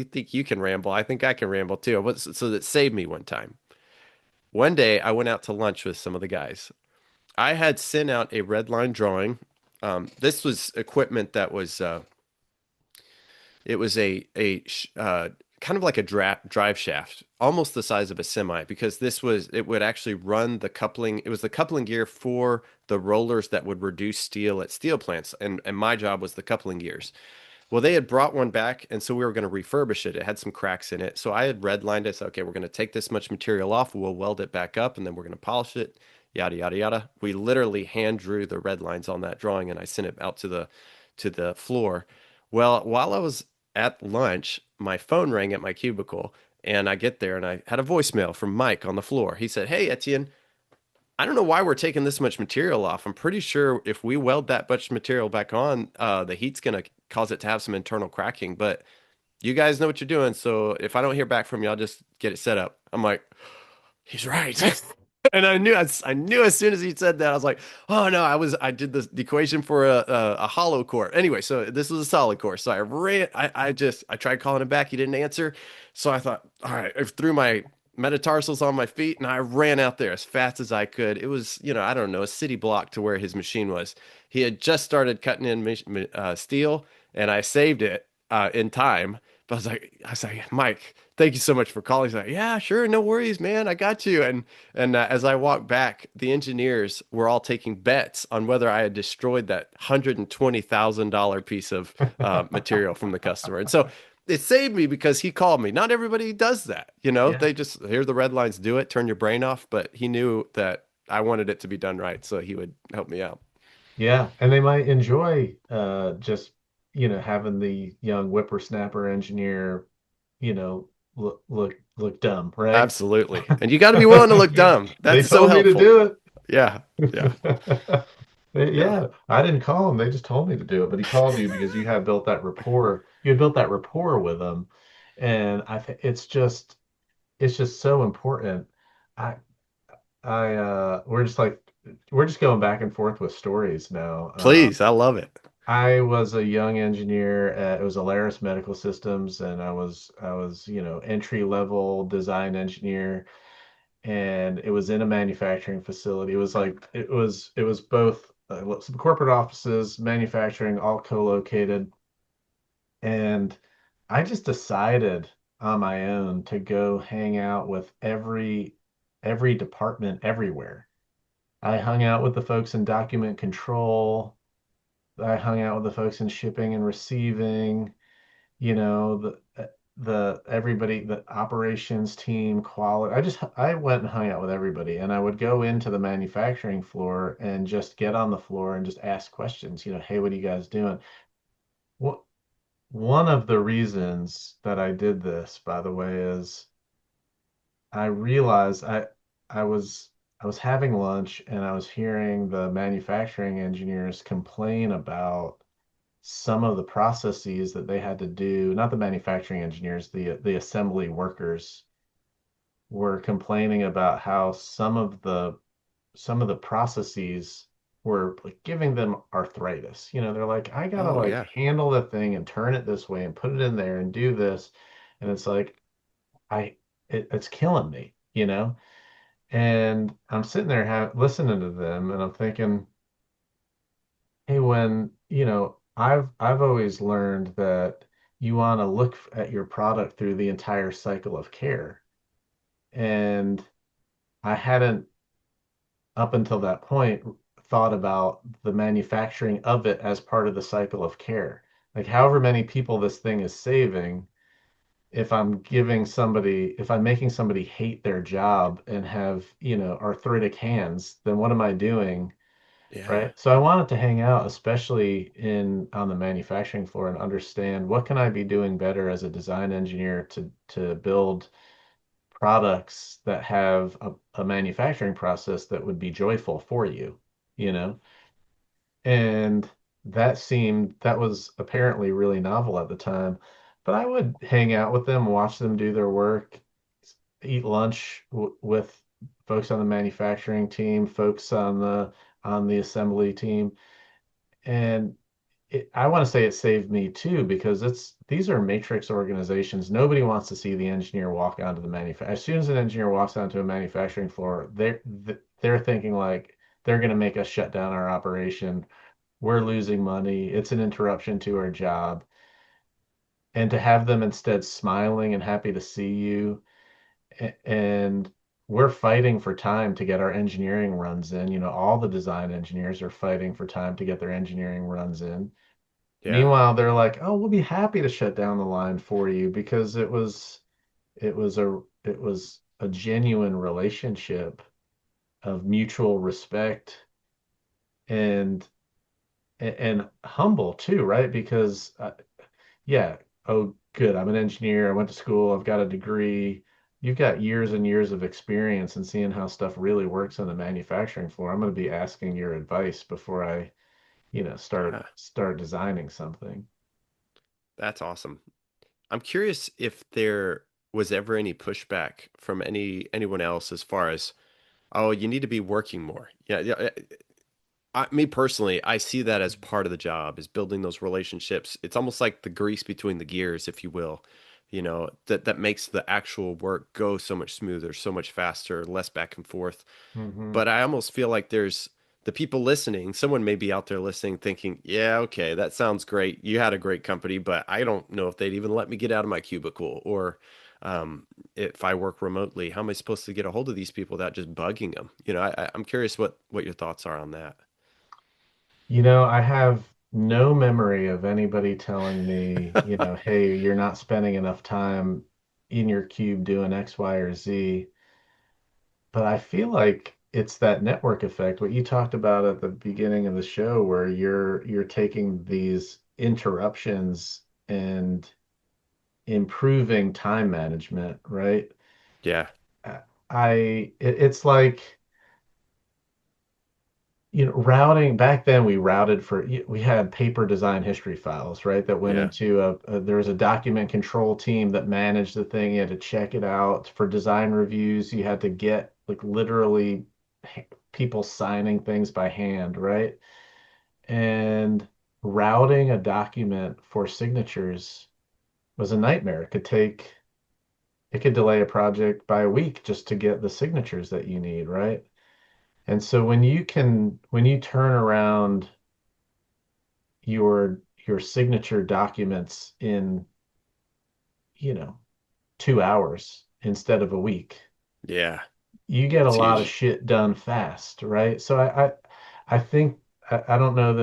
think you can ramble. I think I can ramble too. So that saved me one time. One day I went out to lunch with some of the guys. I had sent out a red line drawing. This was equipment that was it was kind of like a drive shaft, almost the size of a semi, because it would actually run the coupling. It was the coupling gear for the rollers that would reduce steel at steel plants, and my job was the coupling gears. Well, they had brought one back, and so we were going to refurbish it. It had some cracks in it. So I had redlined it. I said, okay, we're going to take this much material off. We'll weld it back up, and then we're going to polish it, yada, yada, yada. We literally hand drew the red lines on that drawing, and I sent it out to the floor. Well, while I was at lunch, my phone rang at my cubicle, and I get there, and I had a voicemail from Mike on the floor. He said, "Hey, Etienne, I don't know why we're taking this much material off. I'm pretty sure if we weld that much material back on, the heat's going to cause it to have some internal cracking. But you guys know what you're doing. So if I don't hear back from you, I'll just get it set up." I'm like, he's right. And I knew as soon as he said that, I was like, oh no, I did the equation for a hollow core. Anyway, so this was a solid core. So I tried calling him back. He didn't answer. So I thought, all right, I threw my metatarsals on my feet and I ran out there as fast as I could. It was, I don't know, a city block to where his machine was. He had just started cutting in steel and I saved it in time But I was like, Mike, thank you so much for calling. He's like, yeah, sure, no worries, man, I got you. And as I walked back, the engineers were all taking bets on whether I had destroyed that $120,000 piece of material from the customer. And so it saved me because he called me. Not everybody does that, you know. Yeah. They just here's the red lines, do it, turn your brain off. But he knew that I wanted it to be done right, so he would help me out. Yeah, and they might enjoy just having the young whippersnapper engineer, look dumb, right? Absolutely. And you got to be willing to look dumb. They That's so told me to helpful. do Yeah. Yeah. it. Yeah. Yeah, I didn't call him. They just told me to do it. But he called you because you had built that rapport. You had built that rapport with him, and I think it's just so important. I we're just like we're just going back and forth with stories now. Please. I love it. I was a young engineer at it was Alaris Medical Systems, and I was entry level design engineer, and it was in a manufacturing facility. It was like it was both some corporate offices, manufacturing, all co-located, and I just decided on my own to go hang out with every department everywhere. I hung out with the folks in document control. I hung out with the folks in shipping and receiving, the everybody, the operations team, quality. I went and hung out with everybody, and I would go into the manufacturing floor and just get on the floor and just ask questions, hey, what are you guys doing? What One of the reasons that I did this, by the way, is I realized I was I was having lunch and I was hearing the manufacturing engineers complain about some of the processes that they had to do, not the manufacturing engineers, the assembly workers were complaining about how some of the processes were like giving them arthritis. They're like, I gotta Oh, like yeah. handle the thing and turn it this way and put it in there and do this. And it's like I it's killing me. And I'm sitting there listening to them and I'm thinking, hey, I've always learned that you want to look at your product through the entire cycle of care. And I hadn't, up until that point, thought about the manufacturing of it as part of the cycle of care. Like, however many people this thing is saving, if I'm making somebody hate their job and have, arthritic hands, then what am I doing? Yeah. Right. So I wanted to hang out, especially on the manufacturing floor, and understand what can I be doing better as a design engineer to build products that have a manufacturing process that would be joyful for you, you know? And that was apparently really novel at the time. But I would hang out with them, watch them do their work, eat lunch with folks on the manufacturing team, folks on the assembly team. And I want to say it saved me too, because these are matrix organizations. Nobody wants to see the engineer walk onto the manufacturer. As soon as an engineer walks onto a manufacturing floor, they're thinking like they're going to make us shut down our operation. We're losing money. It's an interruption to our job. And to have them instead smiling and happy to see you, and we're fighting for time to get our engineering runs in. All the design engineers are fighting for time to get their engineering runs in. Yeah. Meanwhile, they're like, "Oh, we'll be happy to shut down the line for you because it was a genuine relationship of mutual respect and and humble too, right? Because yeah, oh, good, I'm an engineer. I went to school. I've got a degree. You've got years and years of experience and seeing how stuff really works on the manufacturing floor. I'm going to be asking your advice before I, start Yeah. start designing something. That's awesome. I'm curious if there was ever any pushback from anyone else as far as, oh, you need to be working more. Yeah, yeah. Me personally, I see that as part of the job is building those relationships. It's almost like the grease between the gears, if you will, that makes the actual work go so much smoother, so much faster, less back and forth. Hmm. But I almost feel like there's the people listening, someone may be out there listening thinking, yeah, okay, that sounds great. You had a great company, but I don't know if they'd even let me get out of my cubicle. Or if I work remotely, how am I supposed to get a hold of these people without just bugging them? I'm curious what your thoughts are on that. I have no memory of anybody telling me, hey, you're not spending enough time in your cube doing X, Y, or Z. But I feel like it's that network effect, what you talked about at the beginning of the show, where you're taking these interruptions and improving time management, right? Yeah, It's like, routing back then we routed we had paper design history files, right? That went yeah, into there was a document control team that managed the thing. You had to check it out for design reviews. You had to get like literally people signing things by hand, right? And routing a document for signatures was a nightmare. It could delay a project by a week just to get the signatures that you need, right? And so when you turn around your signature documents in, you know, 2 hours instead of a week, yeah. you get a It's lot of huge. shit done fast, right? So I think I don't know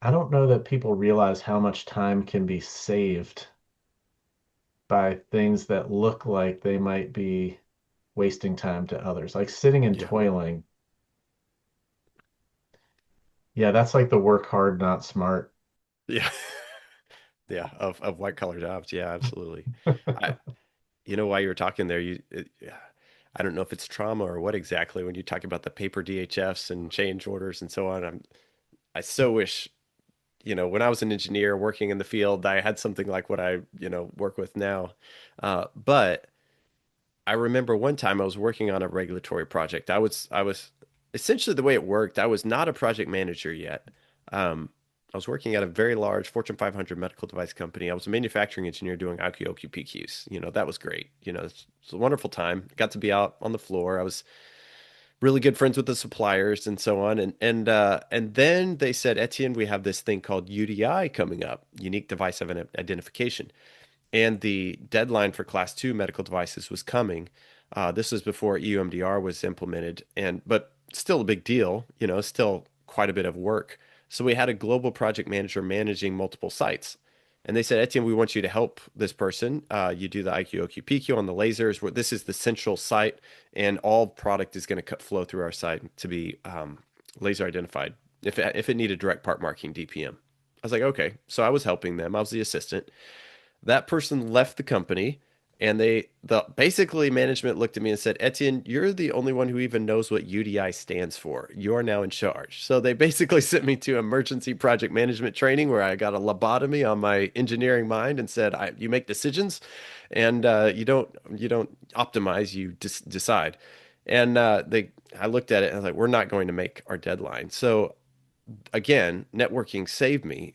that people realize how much time can be saved by things that look like they might be wasting time to others, like sitting and Yeah, toiling. Yeah, that's like the work hard, not smart. yeah, yeah. Of white collar jobs. Yeah, absolutely. I, while you were talking there, yeah, I don't know if it's trauma or what exactly when you talk about the paper DHFs and change orders and so on. I so wish, when I was an engineer working in the field, I had something like what I, work with now. But I remember one time I was working on a regulatory project. I was essentially the way it worked. I was not a project manager yet. Um, I was working at a very large Fortune 500 medical device company. I was a manufacturing engineer doing IQ, OQ, PQs. That was great. It's a wonderful time. Got to be out on the floor. I was really good friends with the suppliers and so on. And then they said, Etienne, we have this thing called UDI coming up, unique device of identification, and the deadline for class two medical devices was coming. This was before EUMDR was implemented, but still a big deal, still quite a bit of work. So we had a global project manager managing multiple sites. And they said, Etienne, we want you to help this person. You do the IQ, OQ, PQ on the lasers. This is the central site, and all product is going to flow through our site to be laser identified if it needed direct part marking DPM. I was like, okay. So I was helping them. I was the assistant. That person left the company, and the basically management looked at me and said, Etienne, you're the only one who even knows what UDI stands for. You are now in charge. So they basically sent me to emergency project management training where I got a lobotomy on my engineering mind and said, you make decisions, and you don't optimize, you decide. And I looked at it and I was like, we're not going to make our deadline. So again, networking saved me.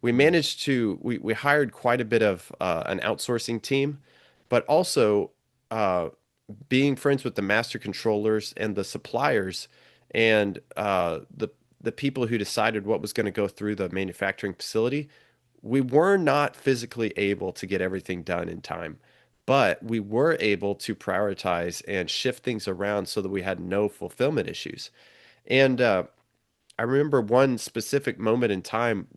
We managed to we hired quite a bit of an outsourcing team, but also uh, being friends with the master controllers and the suppliers and the people who decided what was going to go through the manufacturing facility. We were not physically able to get everything done in time, but we were able to prioritize and shift things around so that we had no fulfillment issues. And I remember one specific moment in time,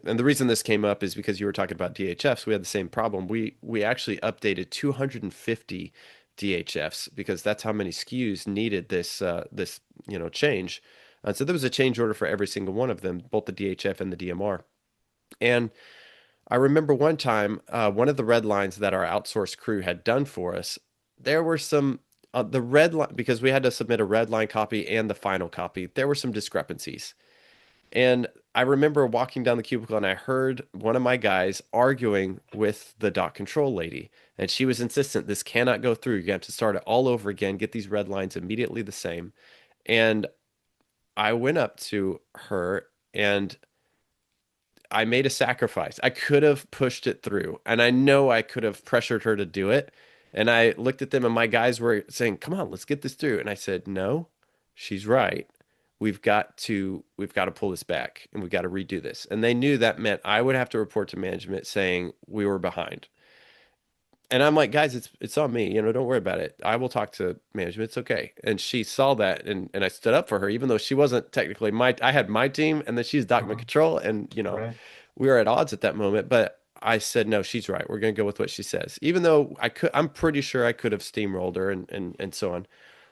and the reason this came up is because you were talking about DHFs. We had the same problem. We actually updated 250 DHFs because that's how many SKUs needed this change. So there was a change order for every single one of them, both the DHF and the DMR. And I remember one time, one of the red lines that our outsourced crew had done for us, there were some, the red line, because we had to submit a red line copy and the final copy, there were some discrepancies. And I remember walking down the cubicle and I heard one of my guys arguing with the dot control lady. And she was insistent, this cannot go through. You have to start it all over again, get these red lines immediately the same. And I went up to her and I made a sacrifice. I could have pushed it through, and I know I could have pressured her to do it. And I looked at them, and my guys were saying, "Come on, let's get this through." And I said, "No, she's right. We've got to pull this back and we've got to redo this. And they knew that meant I would have to report to management saying we were behind. And I'm like, guys, it's on me. Don't worry about it. I will talk to management. It's okay. And she saw that, and I stood up for her, even though she wasn't technically my. I had my team, and then she's document Mhm. control, and Right. we were at odds at that moment. But I said, no, she's right. We're gonna go with what she says, even though I'm pretty sure I could have steamrolled her, and so on.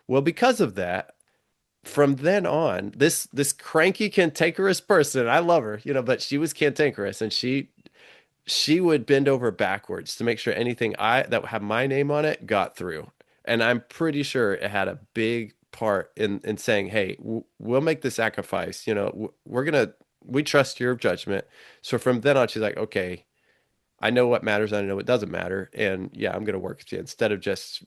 Well, because of that, from then on, this cranky cantankerous person, I love her, but she was cantankerous, and she would bend over backwards to make sure anything I that had my name on it got through. And I'm pretty sure it had a big part in saying, "Hey, we'll make the sacrifice. We trust your judgment." So from then on, she's like, "Okay, I know what matters. I know what doesn't matter, and yeah, I'm gonna work with you instead of just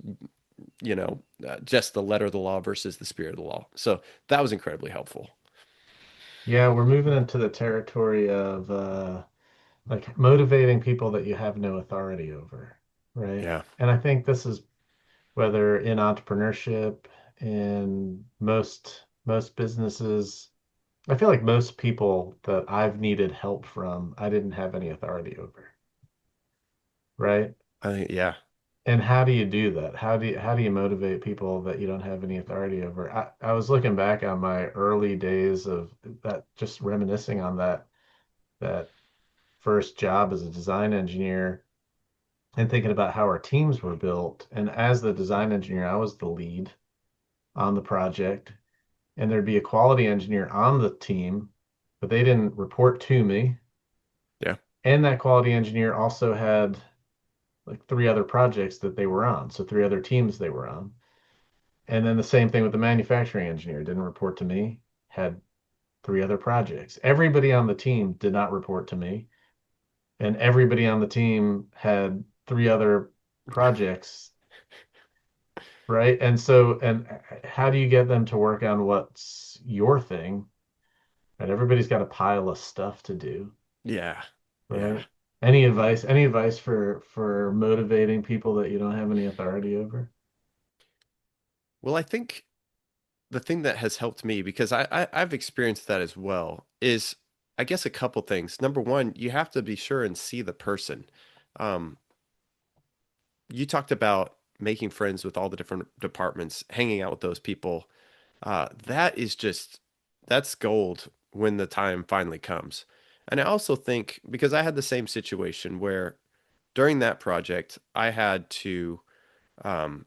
the letter of the law versus the spirit of the law." So that was incredibly helpful. Yeah, we're moving into the territory of like motivating people that you have no authority over, right? Yeah, And I think this is whether in entrepreneurship, in most businesses, I feel like most people that I've needed help from, I didn't have any authority over, right? I think yeah, And how do you do that? How do you motivate people that you don't have any authority over? I was looking back on my early days of that, just reminiscing on that first job as a design engineer and thinking about how our teams were built. And as the design engineer, I was the lead on the project, and there'd be a quality engineer on the team, but they didn't report to me. yeah, And that quality engineer also had like three other projects that they were on, so three other teams they were on. And then the same thing with the manufacturing engineer, didn't report to me, had three other projects. Everybody on the team did not report to me, and everybody on the team had three other projects, right? And how do you get them to work on what's your thing? And everybody's got a pile of stuff to do, yeah, yeah. right? Any advice for motivating people that you don't have any authority over? Well, I think the thing that has helped me because I've experienced that as well is I guess a couple things. Number one, you have to be sure and see the person. Um, you talked about making friends with all the different departments, hanging out with those people. That is that's gold when the time finally comes. And I also think because I had the same situation where during that project, um,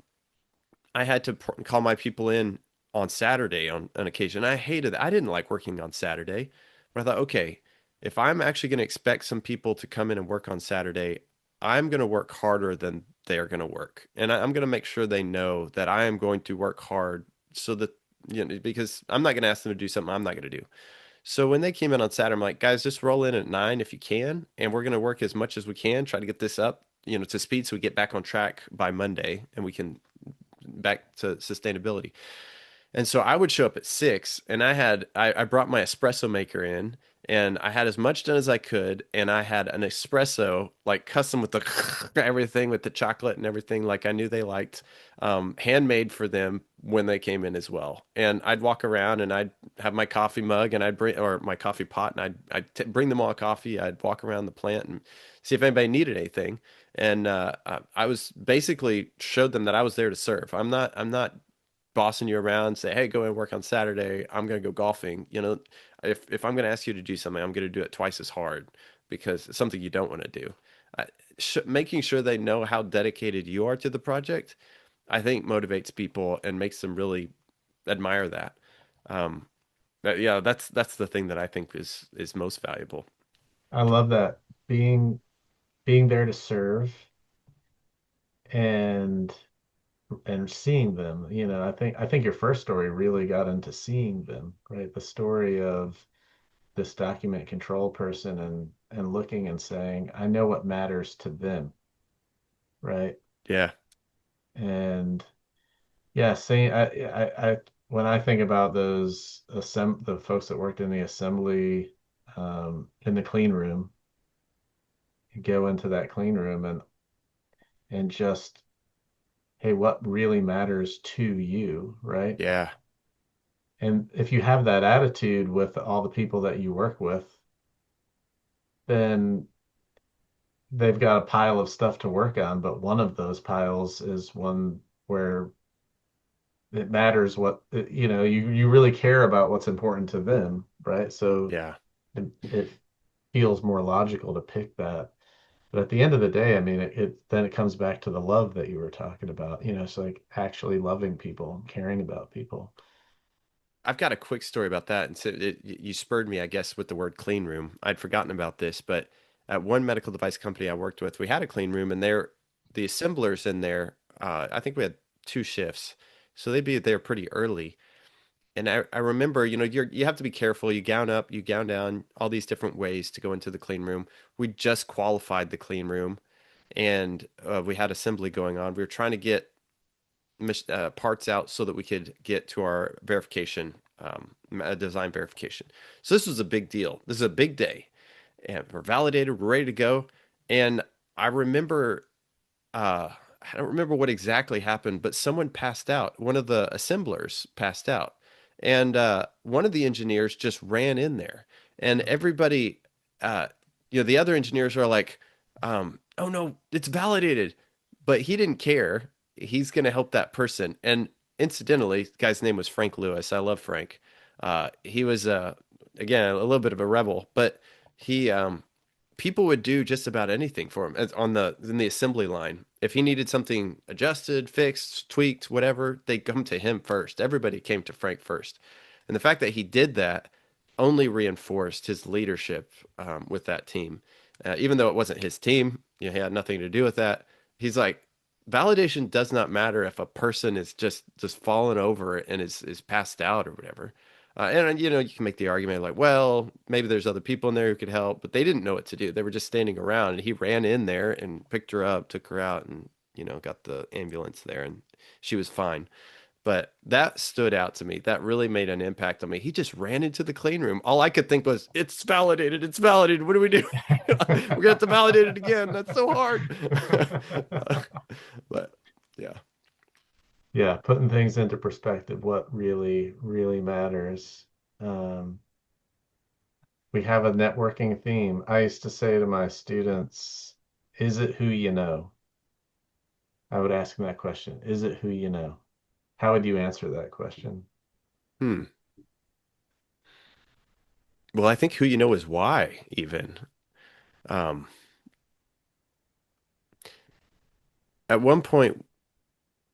I had to call my people in on Saturday on occasion. I hated that. I didn't like working on Saturday, but I thought, okay, if I'm actually going to expect some people to come in and work on Saturday, I'm going to work harder than they're going to work. And I'm going to make sure they know that I am going to work hard so that, because I'm not going to ask them to do something I'm not going to do. So when they came in on Saturday, I'm like, guys, just roll in at 9 if you can, and we're going to work as much as we can, try to get this up, to speed so we get back on track by Monday and we can back to sustainability. And so I would show up at 6 and I brought my espresso maker in and I had as much done as I could. And I had an espresso like custom with the everything with the chocolate and everything like I knew they liked, handmade for them when they came in as well. And I'd walk around and I'd have my coffee mug and I'd bring, or my coffee pot, and bring them all coffee. I'd walk around the plant and see if anybody needed anything. And I was basically showed them that I was there to serve. I'm not bossing you around, say, hey, go and work on Saturday. I'm going to go golfing. If I'm going to ask you to do something, I'm going to do it twice as hard because it's something you don't want to do. Uh, Making sure they know how dedicated you are to the project, I think motivates people and makes them really admire that. Um, yeah, that's the thing that I think is most valuable. I love that. Being there to serve and and seeing them. I think your first story really got into seeing them, right? The story of this document control person and looking and saying, I know what matters to them, right? Yeah, And yeah, seeing I when I think about the folks that worked in the assembly in the clean room, you go into that clean room and just, hey, what really matters to you, right? yeah, And if you have that attitude with all the people that you work with, then they've got a pile of stuff to work on, but one of those piles is one where it matters you really care about what's important to them, right? So Yeah. it feels more logical to pick that. But at the end of the day, I mean, it then it comes back to the love that you were talking about. It's like actually loving people, caring about people. I've got a quick story about that. And so you spurred me, I guess, with the word clean room. I'd forgotten about this, but at one medical device company I worked with, we had a clean room, and the assemblers in there, I think we had two shifts. So they'd be there pretty early. And I remember, you have to be careful. You gown up, you gown down, all these different ways to go into the clean room. We just qualified the clean room, and we had assembly going on. We were trying to get parts out so that we could get to our verification, design verification. So this was a big deal. This is a big day, and we're validated, we're ready to go. And I remember, I don't remember what exactly happened, but someone passed out. One of the assemblers passed out, and one of the engineers just ran in there, and everybody, uh, the other engineers are like, "Oh no, it's validated," but he didn't care. He's going to help that person. And incidentally, the guy's name was Frank Lewis. I love Frank. He was again a little bit of a rebel, but he people would do just about anything for him on the in the assembly line. If he needed something adjusted, fixed, tweaked, whatever, they come to him first. Everybody came to Frank first. And the fact that he did that only reinforced his leadership with that team. Even though it wasn't his team, he had nothing to do with that. He's like, validation does not matter if a person is just fallen over and is passed out or whatever. And you can make the argument like, well, maybe there's other people in there who could help, but they didn't know what to do. They were just standing around, and he ran in there and picked her up, took her out, and got the ambulance there, and she was fine. But that stood out to me. That really made an impact on me. He just ran into the clean room. All I could think was, it's validated. It's validated. What do we do? We're gonna have to validate it again. That's so hard. But yeah. Yeah, putting things into perspective, what really, really matters. Um, we have a networking theme. I used to say to my students, is it who you know? I would ask them that question. Is it who you know? How would you answer that question? Hmm. Well, I think who you know is why, even. Um, at one point,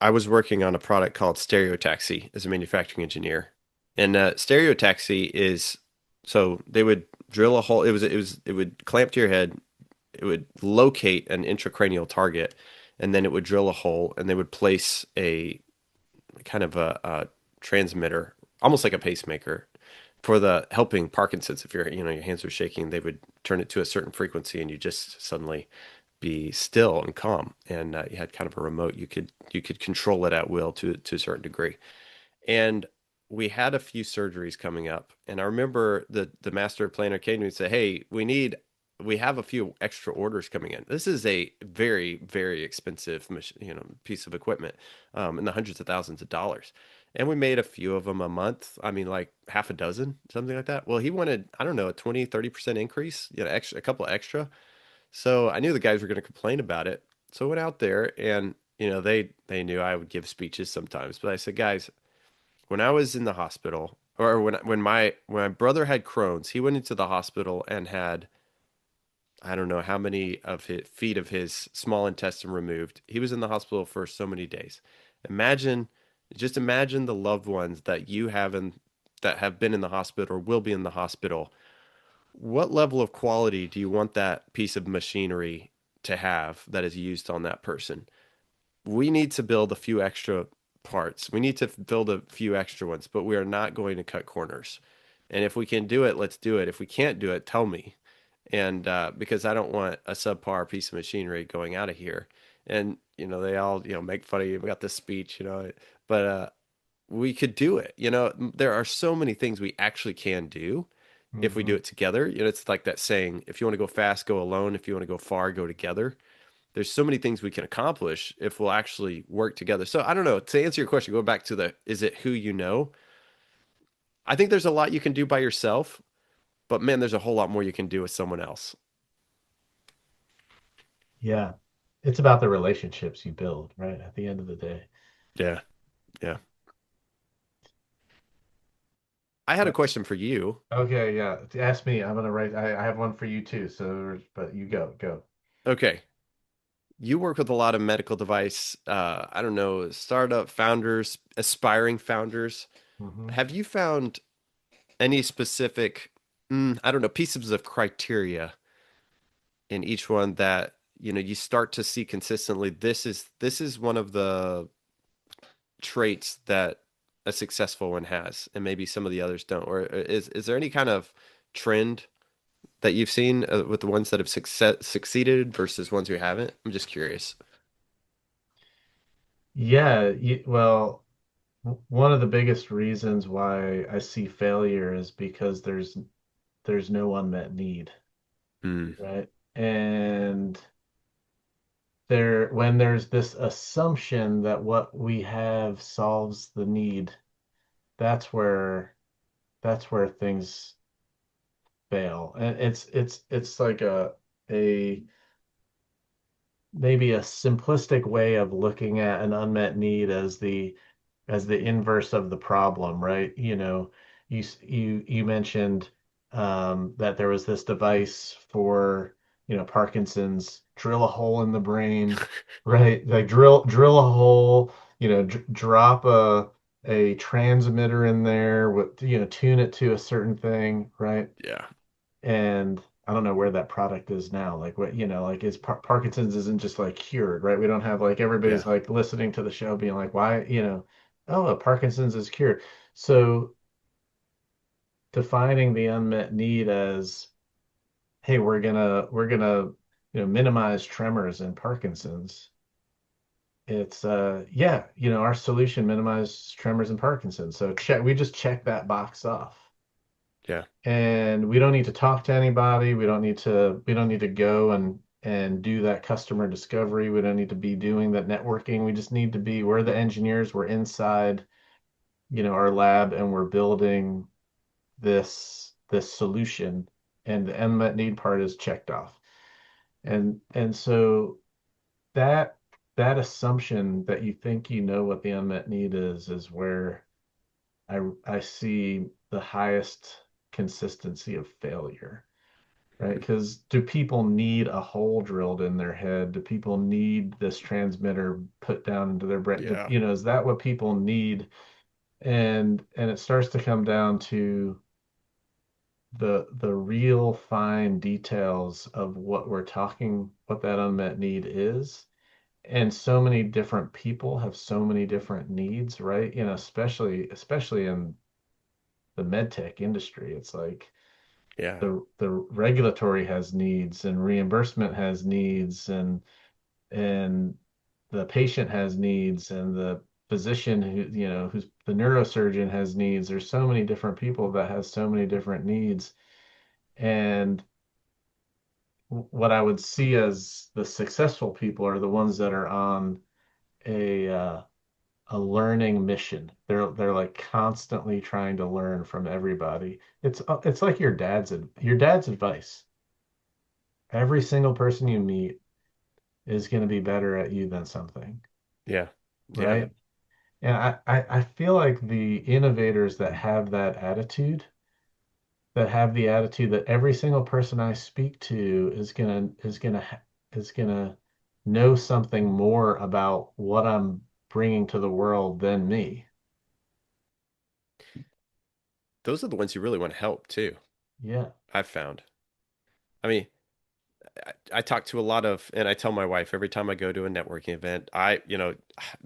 I was working on a product called Stereo Taxi as a manufacturing engineer. And Stereo Taxi is so they would drill a hole. It would clamp to your head. It would locate an intracranial target, and then it would drill a hole, and they would place a kind of a transmitter, almost like a pacemaker, for the helping Parkinson's. If your hands are shaking, they would turn it to a certain frequency, and you just suddenly be still and calm. And you had kind of a remote. You could control it at will to a certain degree. And we had a few surgeries coming up, and I remember the master planner came to me and said, "Hey, we have a few extra orders coming in. This is a very, very expensive piece of equipment, in the hundreds of thousands of dollars." And we made a few of them a month. I mean, like half a dozen, something like that. Well, he wanted, I don't know, a 20, 30% increase, extra, a couple extra. So I knew the guys were going to complain about it. So I went out there, and they knew I would give speeches sometimes, but I said, "Guys, when I was in the hospital, or when my brother had Crohn's, he went into the hospital and had, I don't know how many of his feet of his small intestine removed. He was in the hospital for so many days. Imagine, just imagine the loved ones that you have that have been in the hospital or will be in the hospital. What level of quality do you want that piece of machinery to have that is used on that person? We need to build a few extra parts. We need to build a few extra ones, but we are not going to cut corners. And if we can do it, let's do it. If we can't do it, tell me." And because I don't want a subpar piece of machinery going out of here. And they all make fun of you. We got this speech, but we could do it. There are so many things we actually can do if we do Hmm. it together. It's like that saying: if you want to go fast, go alone. If you want to go far, go together. There's so many things we can accomplish if we'll actually work together. So I don't know. To answer your question, go back to the is it who you know? I think there's a lot you can do by yourself, but man, there's a whole lot more you can do with someone else. Yeah. It's about the relationships you build, right? At the end of the day. Yeah, yeah. I had a But question for you. okay, yeah. Ask me. I'm gonna write. I have one for you too. So, but you go. Okay, you work with a lot of medical device, I don't know, startup founders, aspiring founders. Hmm. Have you found any specific, I don't know, pieces of criteria in each one that, you start to see consistently, this is one of the traits that a successful one has, and maybe some of the others don't? Or is there any kind of trend that you've seen with the ones that have succeeded versus ones who haven't? I'm just curious. Yeah. Well, one of the biggest reasons why I see failure is because there's no unmet need, Mm, right? And when there's this assumption that what we have solves the need, that's where that's where things fail. And it's like a maybe a simplistic way of looking at an unmet need as the inverse of the problem, right? You mentioned that there was this device for, Parkinson's, drill a hole in the brain, right? Like drill a hole, drop a transmitter in there with, tune it to a certain thing, right? yeah, And I don't know where that product is now. Like what, like is Parkinson's isn't just like cured, right? We don't have like yeah, everybody's like listening to the show being like, why, oh, Parkinson's is cured. So defining the unmet need as, hey, we're gonna, minimize tremors in Parkinson's. It's yeah, our solution minimize tremors in Parkinson's. So we just check that box off. yeah, And we don't need to talk to anybody. We don't need to go and do that customer discovery. We don't need to be doing that networking. We just need to be, we're the engineers, we're inside, our lab, and we're building this solution, and the unmet need part is checked off. And so that that assumption that you think you know what the unmet need is where I see the highest consistency of failure, right? Because do people need a hole drilled in their head? Do people need this transmitter put down into their brain? yeah, Is that what people need? And it starts to come down to the real fine details of what that unmet need is. And so many different people have so many different needs, right? Especially in the med tech industry. It's like yeah, the regulatory has needs and reimbursement has needs and the patient has needs and the physician who's the neurosurgeon has needs. There's so many different people that has so many different needs. And what I would see as the successful people are the ones that are on a uh, a learning mission. They're like constantly trying to learn from everybody. It's like your dad's advice. Every single person you meet is going to be better at you than something, yeah, yeah, right? And I feel like the innovators that have the attitude that every single person I speak to is gonna know something more about what I'm bringing to the world than me. those are the ones you really want to help too. Yeah. I've found. I mean, I talk to a lot of, and I tell my wife every time I go to a networking event,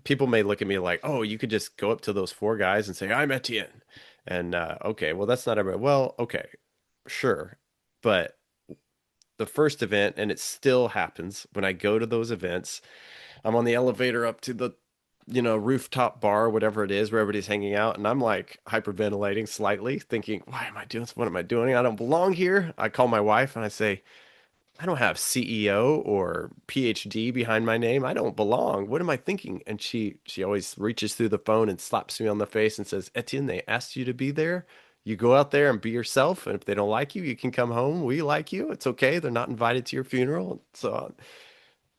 people may look at me like, oh, you could just go up to those four guys and say, I'm Etienne. And okay, well, that's not everybody. Well, okay, sure. But the first event, and it still happens when I go to those events, I'm on the elevator up to the, rooftop bar, whatever it is, where everybody's hanging out. And I'm like hyperventilating slightly, thinking, why am I doing this? What am I doing? I don't belong here. I call my wife and I say, I don't have CEO or PhD behind my name. I don't belong. What am I thinking? And she always reaches through the phone and slaps me on the face and says, Etienne, they asked you to be there. You go out there and be yourself. And if they don't like you, you can come home. We like you. It's okay. They're not invited to your funeral. And so on.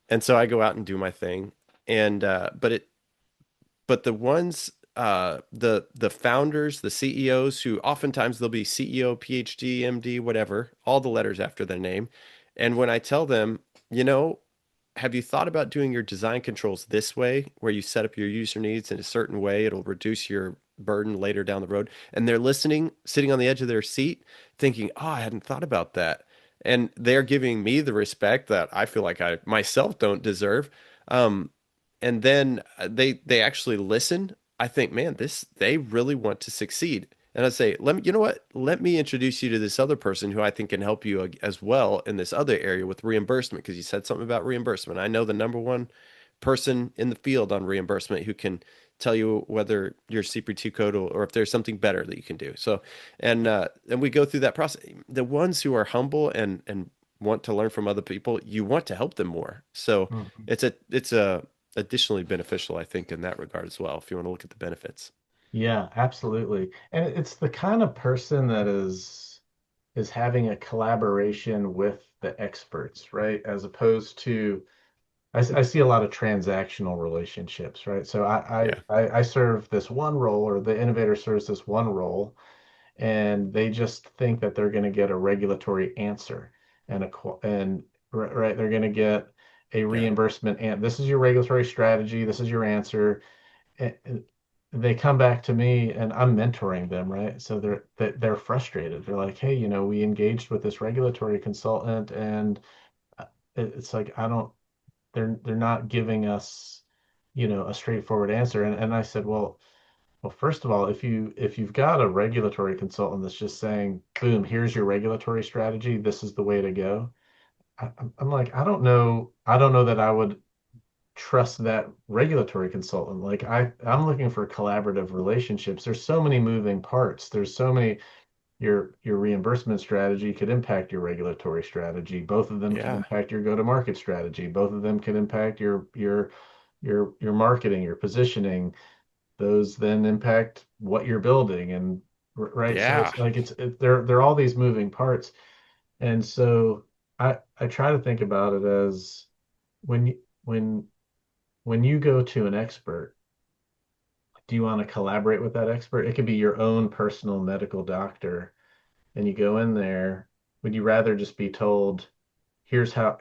And so I go out and do my thing. And but the ones the founders, the CEOs who oftentimes they'll be CEO, PhD, MD, whatever, all the letters after their name. And when I tell them, you know, have you thought about doing your design controls this way, where you set up your user needs in a certain way? It'll reduce your burden later down the road. And they're listening, sitting on the edge of their seat, thinking, oh, I hadn't thought about that. And they're giving me the respect that I feel like I myself don't deserve. Um, and then they actually listen. I think, man, this they really want to succeed. And I say, let me, you know what? Let me introduce you to this other person who I think can help you as well in this other area with reimbursement, because you said something about reimbursement. I know the number one person in the field on reimbursement who can tell you whether your CPT code or if there's something better that you can do. So, and we go through that process. The ones who are humble and want to learn from other people, you want to help them more. So Mhm. it's a additionally beneficial, I think, in that regard as well, if you want to look at the benefits. Yeah, absolutely. And it's the kind of person that is having a collaboration with the experts, right? As opposed to I see a lot of transactional relationships, right? So Yeah. I serve this one role, or the innovator serves this one role, and they just think that they're going to get a regulatory answer and right, they're going to get a Yeah. reimbursement, and this is your regulatory strategy, this is your answer. And they come back to me, and I'm mentoring them, right? So they're frustrated. They're like, hey, we engaged with this regulatory consultant, and it's like I don't they're not giving us, a straightforward answer. And I said, well, first of all, if you've got a regulatory consultant that's just saying, boom, here's your regulatory strategy, this is the way to go. I'm like, I don't know that I would trust that regulatory consultant. Like I'm looking for collaborative relationships. There's so many moving parts. There's so many your reimbursement strategy could impact your regulatory strategy. Both of them can Yeah. impact your go-to-market strategy. Both of them can impact your marketing, your positioning. Those then impact what you're building, and right. So Yeah. it's like they're all these moving parts. And so I try to think about it as when you when you go to an expert, do you want to collaborate with that expert? It could be your own personal medical doctor, and you go in there. Would you rather just be told, here's how,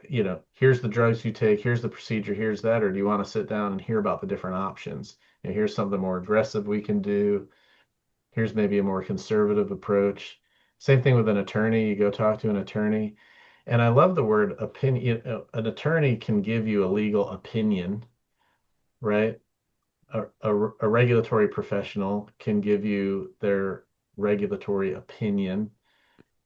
here's the drugs you take, here's the procedure, here's that, or do you want to sit down and hear about the different options? Here's something more aggressive we can do. Here's maybe a more conservative approach. Same thing with an attorney. You go talk to an attorney. And I love the word opinion. An attorney can give you a legal opinion, right? A regulatory professional can give you their regulatory opinion,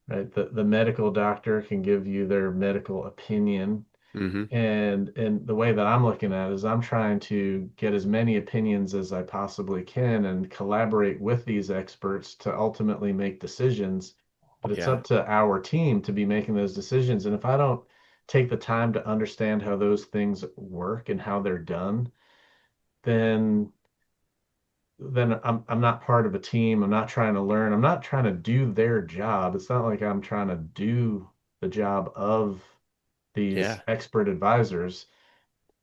right? The medical doctor can give you their medical opinion. Hmm. And the way that I'm looking at it is I'm trying to get as many opinions as I possibly can and collaborate with these experts to ultimately make decisions. But it's Yeah. up to our team to be making those decisions. And if I don't take the time to understand how those things work and how they're done, then I'm not part of a team. I'm not trying to learn. I'm not trying to do their job. It's not like I'm trying to do the job of these Yeah. expert advisors,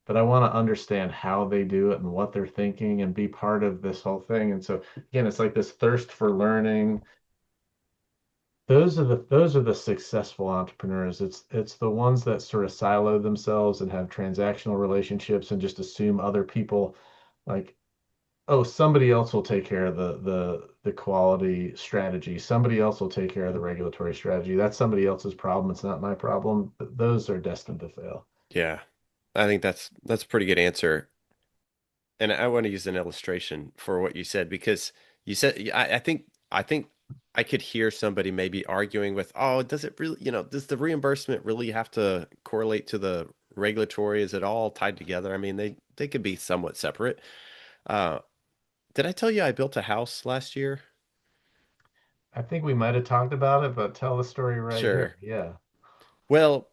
but I want to understand how they do it and what they're thinking and be part of this whole thing. And so again, it's like this thirst for learning. Those are the successful entrepreneurs. It's the ones that sort of silo themselves and have transactional relationships and just assume other people, like, oh, somebody else will take care of the quality strategy. Somebody else will take care of the regulatory strategy. That's somebody else's problem. It's not my problem. Those are destined to fail. Yeah. I think that's a pretty good answer. And I want to use an illustration for what you said, because you said I think I could hear somebody maybe arguing with, oh, does it really, does the reimbursement really have to correlate to the regulatory? Is it all tied together? I mean, they could be somewhat separate. Uh, did I tell you I built a house last year? I think we might have talked about it, but tell the story right here. Sure. Yeah. Well,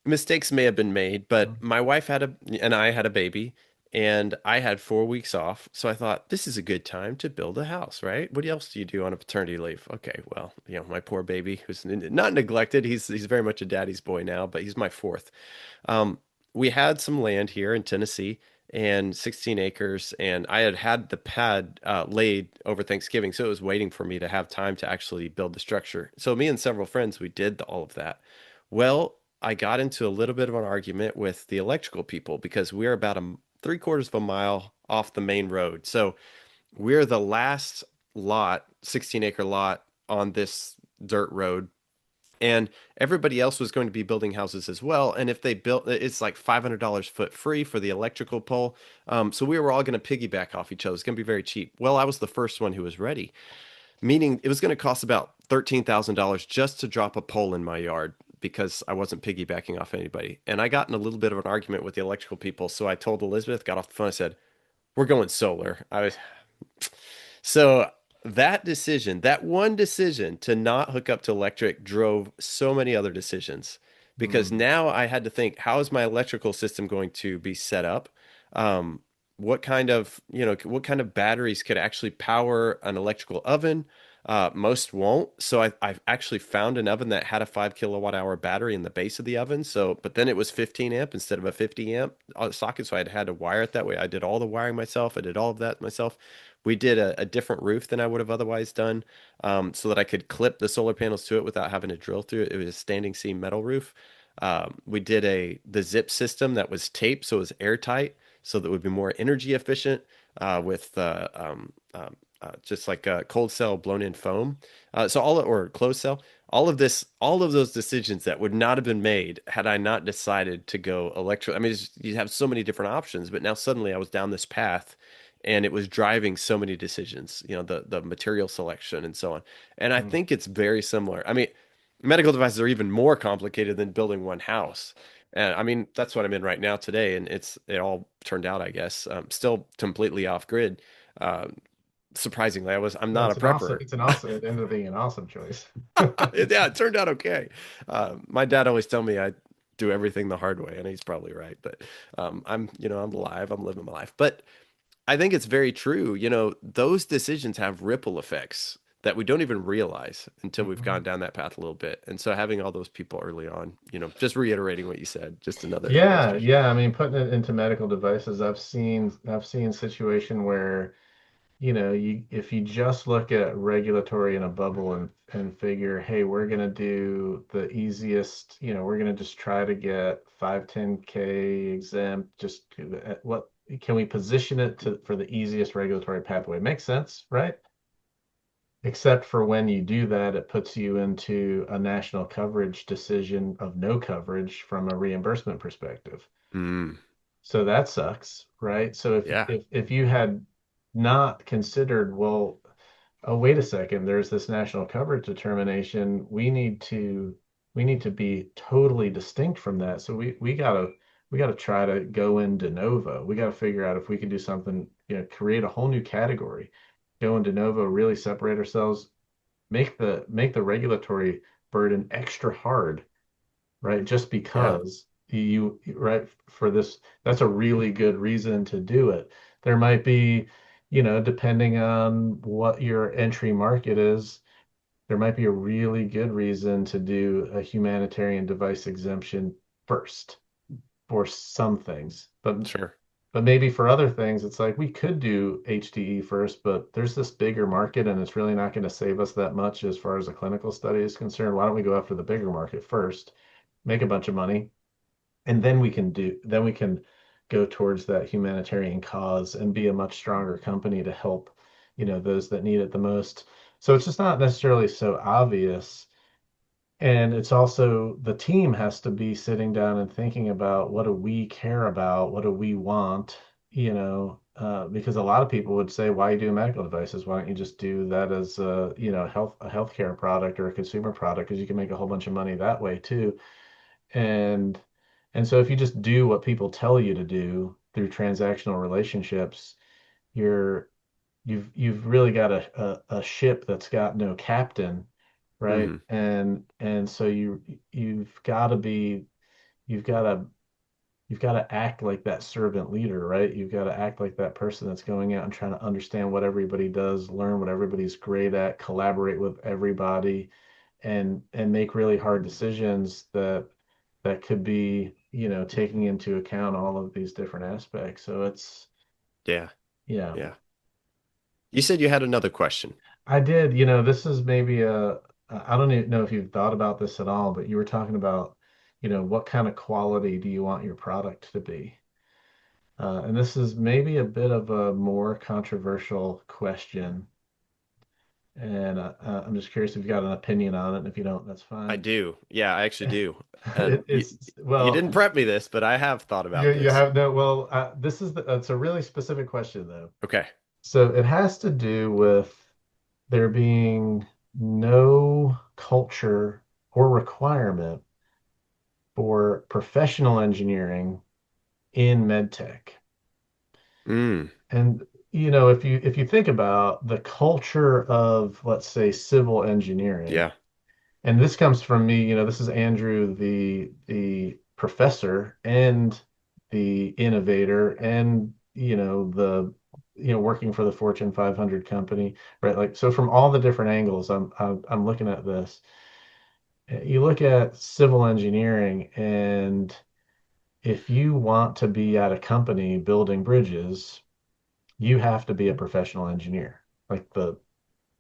mistakes may have been made, but my wife had a and I had a baby, and I had 4 weeks off. So I thought this is a good time to build a house, right? What else do you do on a paternity leave? Okay, well, my poor baby who's not neglected. He's very much a daddy's boy now, but he's my fourth. Um, we had some land here in Tennessee and 16 acres, and I had the pad laid over Thanksgiving, so it was waiting for me to have time to actually build the structure. So me and several friends, we did all of that. Well, I got into a little bit of an argument with the electrical people because we're about 3/4 of a mile off the main road. So we're the last lot, 16-acre lot on this dirt road, and everybody else was going to be building houses as well. And if they built, it's like $500 foot free for the electrical pole. So we were all going to piggyback off each other. It's going to be very cheap. Well, I was the first one who was ready, meaning it was going to cost about $13,000 just to drop a pole in my yard because I wasn't piggybacking off anybody. And I got in a little bit of an argument with the electrical people. So I told Elizabeth, got off the phone, I said, "We're going solar." So that decision, that one decision to not hook up to electric drove so many other decisions because Mm, now I had to think, how is my electrical system going to be set up? Um, what kind of batteries could actually power an electrical oven? Most won't. So I've actually found an oven that had a 5 kWh battery in the base of the oven. So, but then it was 15 amp instead of a 50 amp socket. So I had to wire it that way. I did all the wiring myself. I did all of that myself. We did a different roof than I would have otherwise done, so that I could clip the solar panels to it without having to drill through it. It was a standing seam metal roof. We did the zip system that was taped, so it was airtight, so that it would be more energy efficient with just like a cold cell blown in foam. Or closed cell. All of those decisions that would not have been made had I not decided to go electric. I mean, you have so many different options, but now suddenly I was down this path and it was driving so many decisions, the material selection and so on. And I mm. think it's very similar. I mean, medical devices are even more complicated than building one house. And I mean, that's what I'm in right now today, and it all turned out, I guess, still completely off grid. Uh, Surprisingly, I'm Well, not a prepper. it's an awesome, it ended up being an awesome choice. Yeah, it turned out okay. My dad always tell me I do everything the hard way, and he's probably right. But I'm alive, I'm living my life. But I think it's very true. Those decisions have ripple effects that we don't even realize until we've gone Mhm. down that path a little bit. And so having all those people early on, just reiterating what you said, just another Yeah, illustration. yeah. I mean, putting it into medical devices, I've seen situation where, you if you just look at regulatory in a bubble and figure, hey, we're gonna do the easiest, we're gonna just try to get 510(k) exempt, just what can we position it to for the easiest regulatory pathway? Makes sense, right? Except for when you do that, it puts you into a national coverage decision of no coverage from a reimbursement perspective. Mm, So that sucks, right? So yeah, if you had not considered, well, oh, wait a second, there's this national coverage determination. We need to be totally distinct from that. So we gotta try to go in de novo. We gotta figure out if we can do something, create a whole new category, go in de novo, really separate ourselves, make the regulatory burden extra hard, right? Just yeah, because right, for this, that's a really good reason to do it. There might be, depending on what your entry market is, there might be a really good reason to do a humanitarian device exemption first for some things. sure. But maybe for other things, it's like we could do HDE first, but there's this bigger market and it's really not going to save us that much as far as a clinical study is concerned. Why don't we go after the bigger market first, make a bunch of money, and then we can go towards that humanitarian cause and be a much stronger company to help, those that need it the most. So it's just not necessarily so obvious. And it's also the team has to be sitting down and thinking about what do we care about? What do we want? Because a lot of people would say, why you do medical devices? Why don't you just do that as a healthcare product or a consumer product? Because you can make a whole bunch of money that way too. And and so if you just do what people tell you to do through transactional relationships, you're you've really got a ship that's got no captain, right? Hmm. And so you've got to be you've got to you've got to act like that servant leader, right? You've got to act like that person that's going out and trying to understand what everybody does, learn what everybody's great at, collaborate with everybody, and make really hard decisions that could be, taking into account all of these different aspects. So it's, Yeah. yeah, Yeah. You said you had another question. I did, this is maybe I don't even know if you've thought about this at all, but you were talking about, what kind of quality do you want your product to be? And this is maybe a bit of a more controversial question. And I'm just curious if you've got an opinion on it. And if you don't, that's I fine. do. Yeah, I actually do. And you Well, didn't prep me this, but I have thought you, about you this. have no, well, it's a really specific question, though. Okay. So it has to do with there being no culture or requirement for professional engineering in medtech. Mm, And if you think about the culture of, let's say, civil engineering, yeah. and this comes from me, this is Andrew, the professor and the innovator, and working for the Fortune 500 company, right? Like, so from all the different angles, I'm looking at this. You look at civil engineering, and if you want to be at a company building bridges, you have to be a professional engineer, like the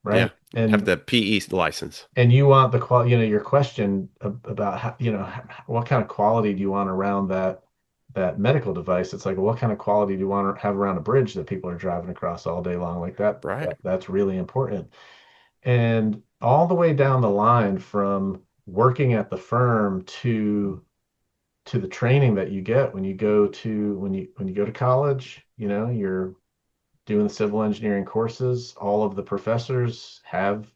Yeah. right. Have and the PE license. and you want the quality, your question about how, what kind of quality do you want around that medical device? It's like, well, what kind of quality do you want to have around a bridge that people are driving across all day long? Like Right. that's really important. And all the way down the line, from working at the firm to the training that you get when you go to college, you're doing the civil engineering courses. All of the professors have,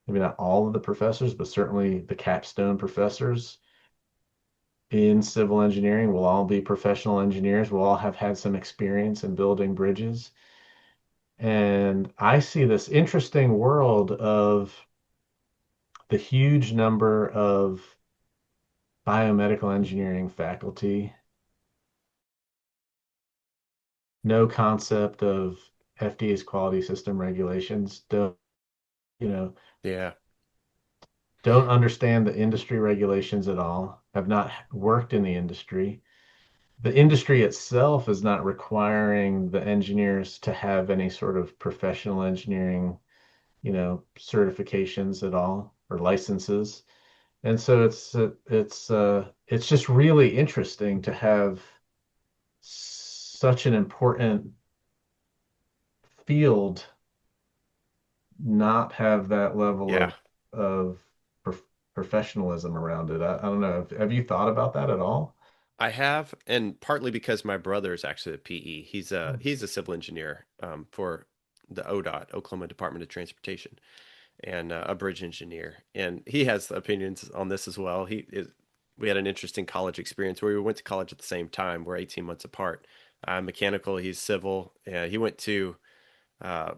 maybe not all of the professors, but certainly the capstone professors in civil engineering will all be professional engineers. Will all have had some experience in building bridges. And I see this interesting world of the huge number of biomedical engineering faculty, no concept of FDA's quality system regulations, you know, Yeah. don't understand the industry regulations at all, have not worked in the industry. The industry itself is not requiring the engineers to have any sort of professional engineering, certifications at all or licenses. And so it's just really interesting to have such an important field not have that level Yeah. of prof professionalism around it. I don't know. Have you thought about that at all? I have, and partly because my brother is actually a PE. Hmm. He's a civil engineer for the ODOT, Oklahoma Department of Transportation, and a bridge engineer. And he has opinions on this as well. We had an interesting college experience where we went to college at the same time. We're 18 months apart. I'm mechanical, he's civil. He went to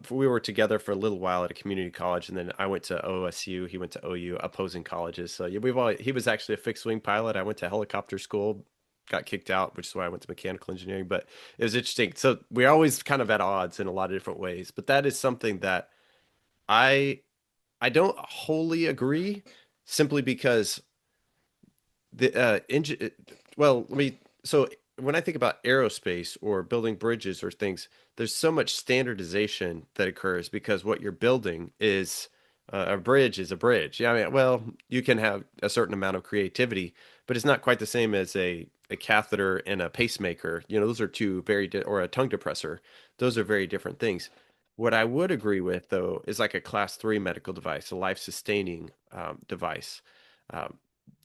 we were together for a little while at a community college, and then I went to OSU. He went to OU, opposing colleges. So yeah, he was actually a fixed wing pilot. I went to helicopter school, got kicked out, which is why I went to mechanical engineering. But it was interesting. So we're always kind of at odds in a lot of different ways. But that is something that I I don't wholly agree, simply because the engine. Well, let me. So when I think about aerospace or building bridges or things, there's so much standardization that occurs because what you're building is a bridge is a bridge. Yeah, I mean, well, you can have a certain amount of creativity, but it's not quite the same as a catheter and a pacemaker. Those are or a tongue depressor. Those are very different things. What I would agree with, though, is like a class three medical device, a life-sustaining device. Um,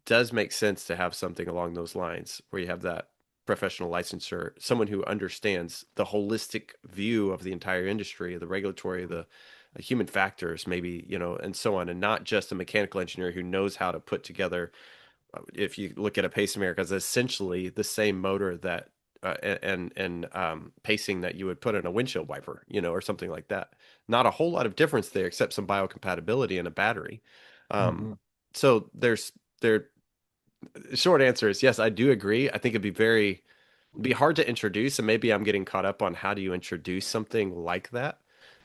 does make sense to have something along those lines where you have that professional licensure, someone who understands the holistic view of the entire industry, the regulatory, the human factors, maybe, and so on, and not just a mechanical engineer who knows how to put together. If you look at a pacemaker, it's essentially the same motor that and pacing that you would put in a windshield wiper, or something like that. Not a whole lot of difference there, except some biocompatibility in a battery. Um, Hmm. so there Short answer is yes, I do agree. I think it'd be hard to introduce, and maybe I'm getting caught up on how do you introduce something like that.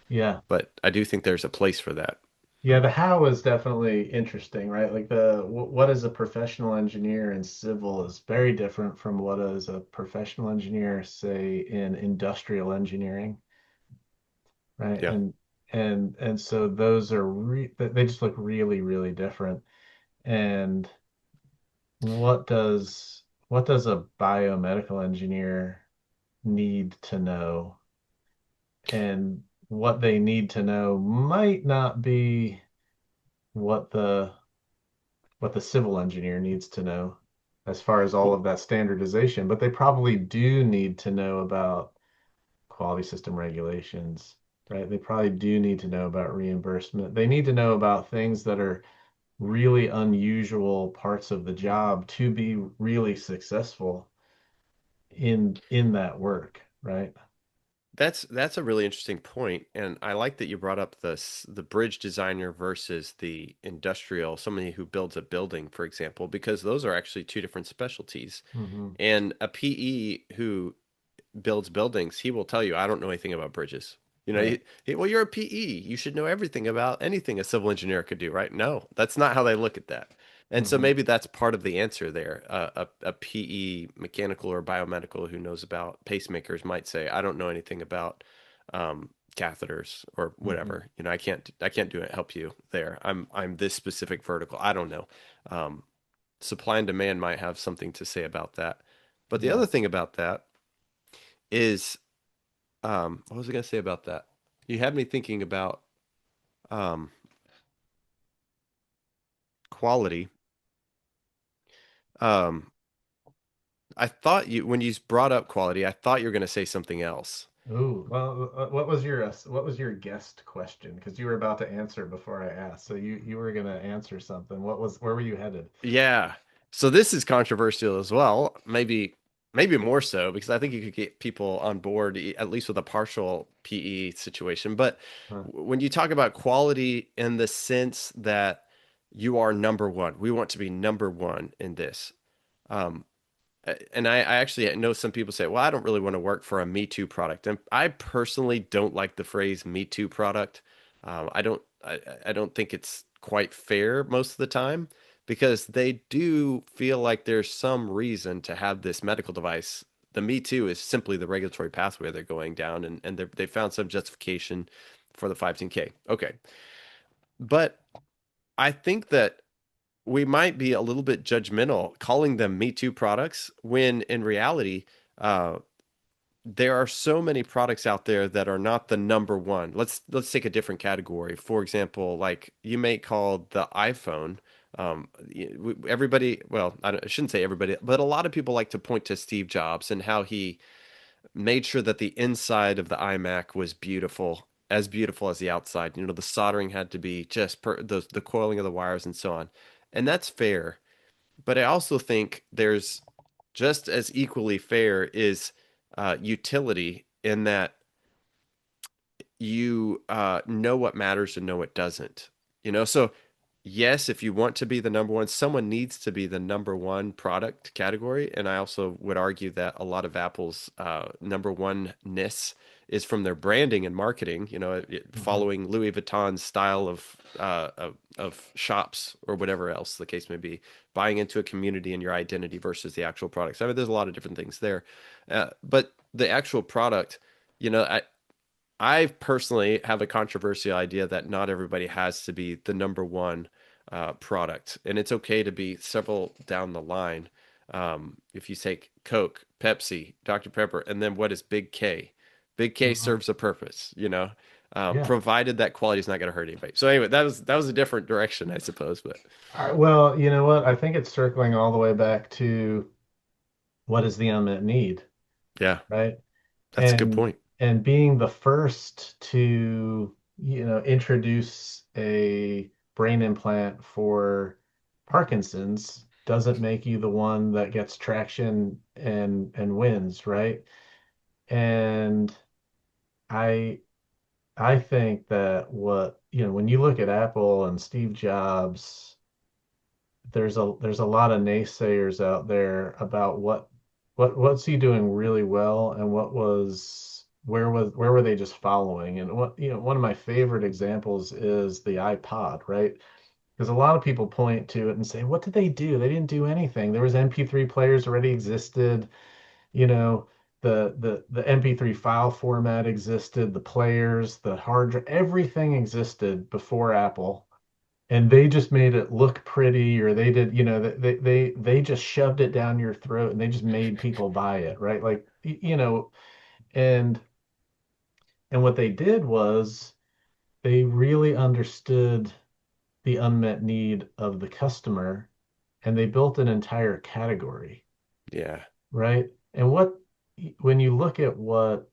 Yeah. But I do think there's a place for that. Yeah, the how is definitely interesting, right? Like what is a professional engineer in civil is very different from what is a professional engineer, say, in industrial engineering, right? Yeah. And so those are they just look really, really different. And what does a biomedical engineer need to know? And what they need to know might not be what the civil engineer needs to know as far as all Well, of that standardization, but they probably do need to know about quality system regulations, right? They probably do need to know about reimbursement. They need to know about things that are really unusual parts of the job to be really successful in that work, right? that's a really interesting point, and I like that you brought up the bridge designer versus the industrial, somebody who builds a building, for example, because those are actually two different specialties. Hmm. And a PE who builds buildings, he will tell you, I don't know anything about bridges. You know, Right. well, you're a PE. You should know everything about anything a civil engineer could do, right? No, that's not how they look at that. And so Hmm. maybe that's part of the answer there. A PE mechanical or biomedical who knows about pacemakers might say, I don't know anything about catheters or Hmm. whatever. You know, I can't do it, help you there. I'm this specific vertical. I don't know. Um, Supply and demand might have something to say about that. But the Yeah. other thing about that is what was I going to say about that? You had me thinking about um, quality. Um, I thought when you brought up quality, I thought you were going to say something else. Ooh, well, what was your guest question? Because you were about to answer before I asked, so you were gonna answer something. Where were you headed? Yeah. So this is controversial as well. Maybe more so because I think you could get people on board at least with a partial PE situation. But Huh. when you talk about quality in the sense that you are number one, we want to be number one in this. Um, and I actually know some people say, well, I don't really want to work for a Me Too product. And I personally don't like the phrase Me Too product. I don't think it's quite fair most of the time because they do feel like there's some reason to have this medical device. The Me Too is simply the regulatory pathway they're going down, and they found some justification for the 510K. Okay. But I think that we might be a little bit judgmental calling them Me Too products when in reality, uh, there are so many products out there that are not the number one. Let's take a different category. For example, like you may call the iPhone. Everybody, well, I shouldn't say everybody, but a lot of people like to point to Steve Jobs and how he made sure that the inside of the iMac was beautiful as the outside. You know, the soldering had to be just the coiling of the wires and so on. And that's fair. But I also think there's just as equally fair is utility in that you know what matters and know what doesn't. You know, so yes, if you want to be the number one, someone needs to be the number one product category. And I also would argue that a lot of Apple's number one-ness is from their branding and marketing, you know, Hmm. following Louis Vuitton's style of shops or whatever else the case may be, buying into a community and your identity versus the actual products. I mean, there's a lot of different things there. But the actual product, you know, I personally have a controversial idea that not everybody has to be the number one product, and it's okay to be several down the line. If you take Coke, Pepsi, Dr. Pepper, and then what is Big K? Big K Hmm. serves a purpose, you know, Yeah. provided that quality is not going to hurt anybody. So anyway, that was a different direction, I suppose, but All right, well, you know what? I think it's circling all the way back to what is the unmet need, yeah, right? that's a good And point. and being the first to, introduce a brain implant for Parkinson's doesn't make you the one that gets traction and wins, right? And I I think that when you look at Apple and Steve Jobs, there's a lot of naysayers out there about what's he doing really well and where were they just following? And one of my favorite examples is the iPod, right? Because a lot of people point to it and say, what did they do? They didn't do anything. There was MP3 players already existed, you know, the MP3 file format existed, the players, the hard drive, everything existed before Apple, and they just made it look pretty, or they did, they just shoved it down your throat and they just made people buy it, right? Like, and what they did was they really understood the unmet need of the customer, and they built an entire category, Yeah. right? And when you look at what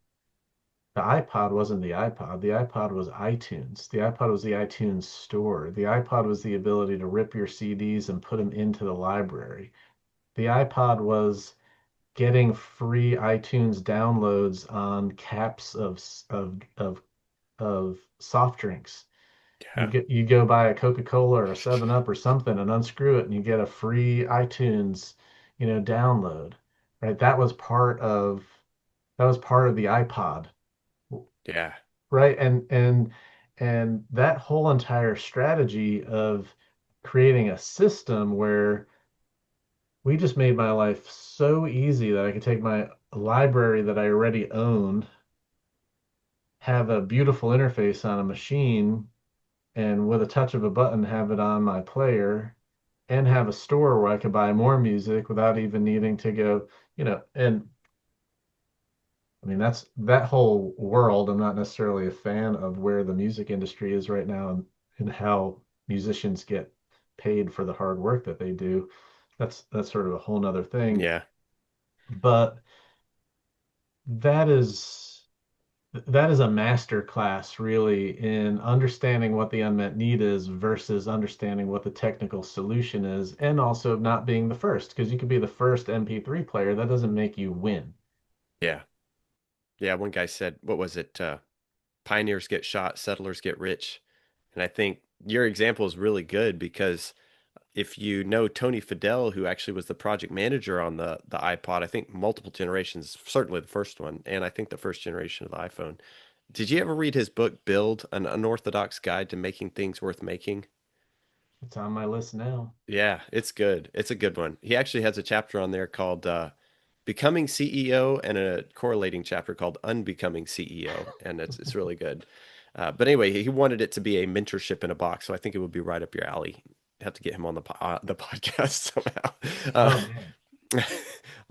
the iPod wasn't the iPod was iTunes. The iPod was the iTunes store. The iPod was the ability to rip your CDs and put them into the library. The iPod was getting free iTunes downloads on caps of soft drinks. Yeah. You go buy a Coca-Cola or a 7 Up or something and unscrew it and you get a free iTunes, download. Right? That was part of the iPod, Yeah. right? And that whole entire strategy of creating a system where we just made my life so easy that I could take my library that I already owned, have a beautiful interface on a machine, and with a touch of a button have it on my player, and have a store where I could buy more music without even needing to go, and I mean, that's that whole world. I'm not necessarily a fan of where the music industry is right now, and how musicians get paid for the hard work that they do. That's sort of a whole nother thing. Yeah. But that is that is a master class really in understanding what the unmet need is versus understanding what the technical solution is, and also not being the first, because you could be the first MP3 player. That doesn't make you win. Yeah. Yeah. One guy said, what was it? Pioneers get shot, settlers get rich. And I think your example is really good because if you know Tony Fadell, who actually was the project manager on the iPod, I think multiple generations, certainly the first one, and I think the first generation of the iPhone. Did you ever read his book, Build, An Unorthodox Guide to Making Things Worth Making? It's on my list now. Yeah, it's good. It's a good one. He actually has a chapter on there called Becoming CEO and a correlating chapter called Unbecoming CEO, and it's really good. But anyway, he wanted it to be a mentorship in a box, so I think it would be right up your alley. Have to get him on the podcast somehow. Uh, Oh man,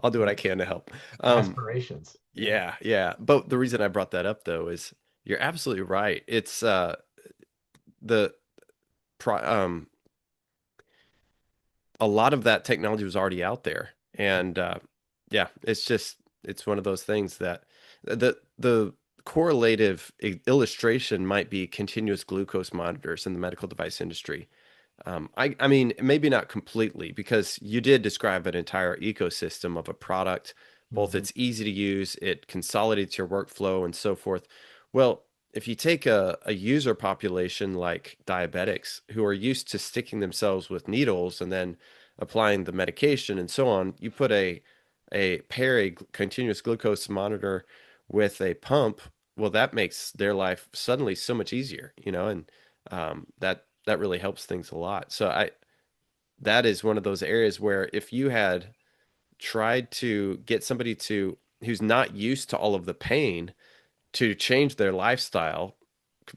I'll do what I can to help. Um, aspirations. Yeah. yeah, yeah. But the reason I brought that up though is you're absolutely right. It's the pro a lot of that technology was already out there, and yeah, it's one of those things that the correlative illustration might be continuous glucose monitors in the medical device industry. I mean, maybe not completely, because you did describe an entire ecosystem of a product, both Hmm. it's easy to use, it consolidates your workflow and so forth. Well, if you take a user population like diabetics who are used to sticking themselves with needles and then applying the medication and so on, you put a continuous glucose monitor with a pump, well, that makes their life suddenly so much easier, and that really helps things a lot. So that is one of those areas where if you had tried to get somebody to who's not used to all of the pain to change their lifestyle,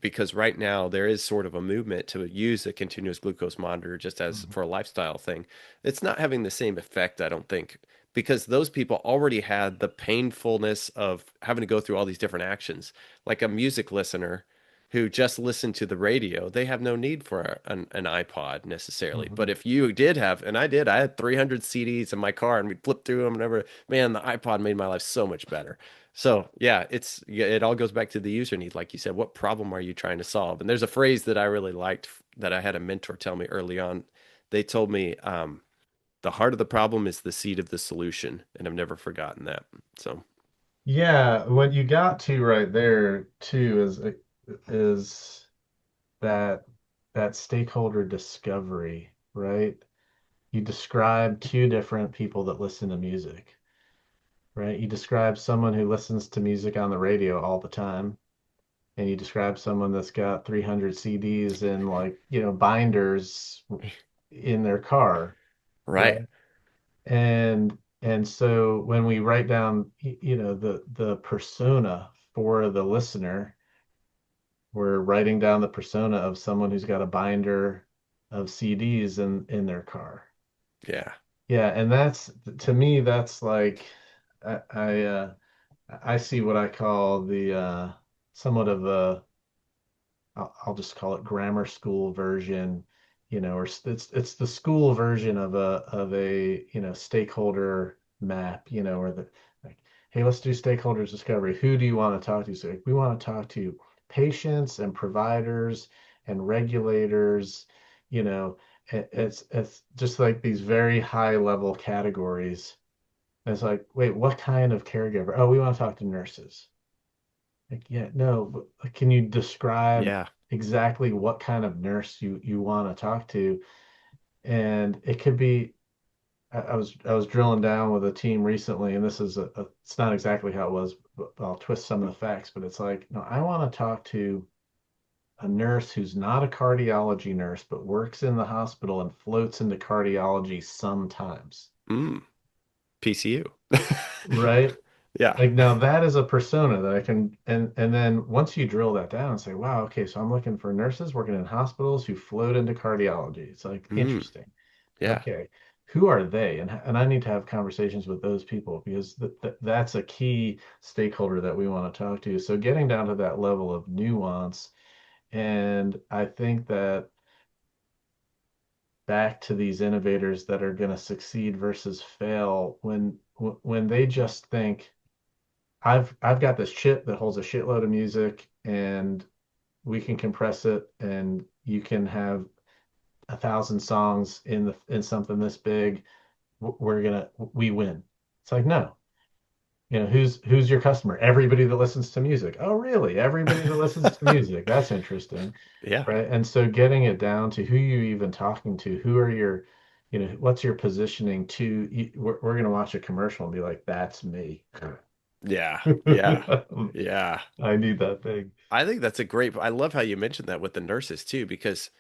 because right now there is sort of a movement to use a continuous glucose monitor just as Hmm. for a lifestyle thing. It's not having the same effect, I don't think, because those people already had the painfulness of having to go through all these different actions. Like a music listener who just listened to the radio, they have no need for an iPod necessarily. But Hmm. if you did have, and I had 300 CDs in my car and we'd flip through them and every, man, the iPod made my life so much better. So yeah, it all goes back to the user need, like you said. What problem are you trying to solve? And there's a phrase that I really liked that I had a mentor tell me early on. They told me, the heart of the problem is the seed of the solution, and I've never forgotten that. So Yeah, what you got to right there too is that stakeholder discovery, right? you describe two different people that listen to music, right? You describe someone who listens to music on the radio all the time, and you describe someone that's got 300 CDs in like, binders in their car, Right. right? And so when we write down, the persona for the listener, we're writing down the persona of someone who's got a binder of CDs in their car. Yeah. Yeah, and that's to me, that's like I I, I see what I call the somewhat of a I'll just call it grammar school version, or it's the school version of a stakeholder map, or the like, hey, let's do stakeholders discovery. Who do you want to talk to? So like, we want to talk to patients and providers and regulators, you know, it's just like these very high level categories. And it's like, wait, what kind of caregiver? Oh, we want to talk to nurses. Like, yeah, no, but like, can you describe Yeah. exactly what kind of nurse you want to talk to? And it could be, I was drilling down with a team recently, and this is it's not exactly how it was, but I'll twist some of the facts, but it's like, no, I want to talk to a nurse who's not a cardiology nurse, but works in the hospital and floats into cardiology sometimes, Mm. PCU. right? Yeah. Like now that is a persona that I can and then once you drill that down and say, wow, okay, so I'm looking for nurses working in hospitals who float into cardiology. It's like Mm. interesting. Yeah. Okay. Who are they? And I need to have conversations with those people because that's a key stakeholder that we want to talk to. So getting down to that level of nuance, and I think that back to these innovators that are going to succeed versus fail when they just think I've got this chip that holds a shitload of music and we can compress it and you can have 1,000 songs in something this big. We win. It's like, no, who's your customer? Everybody that listens to music. Oh, really? Everybody that listens to music. That's interesting. Yeah. Right. And so getting it down to who you even talking to, who are your, what's your positioning to, we're going to watch a commercial and be like, that's me. Yeah. Yeah. Yeah. I need that thing. I think that's a great. I love how you mentioned that with the nurses too, because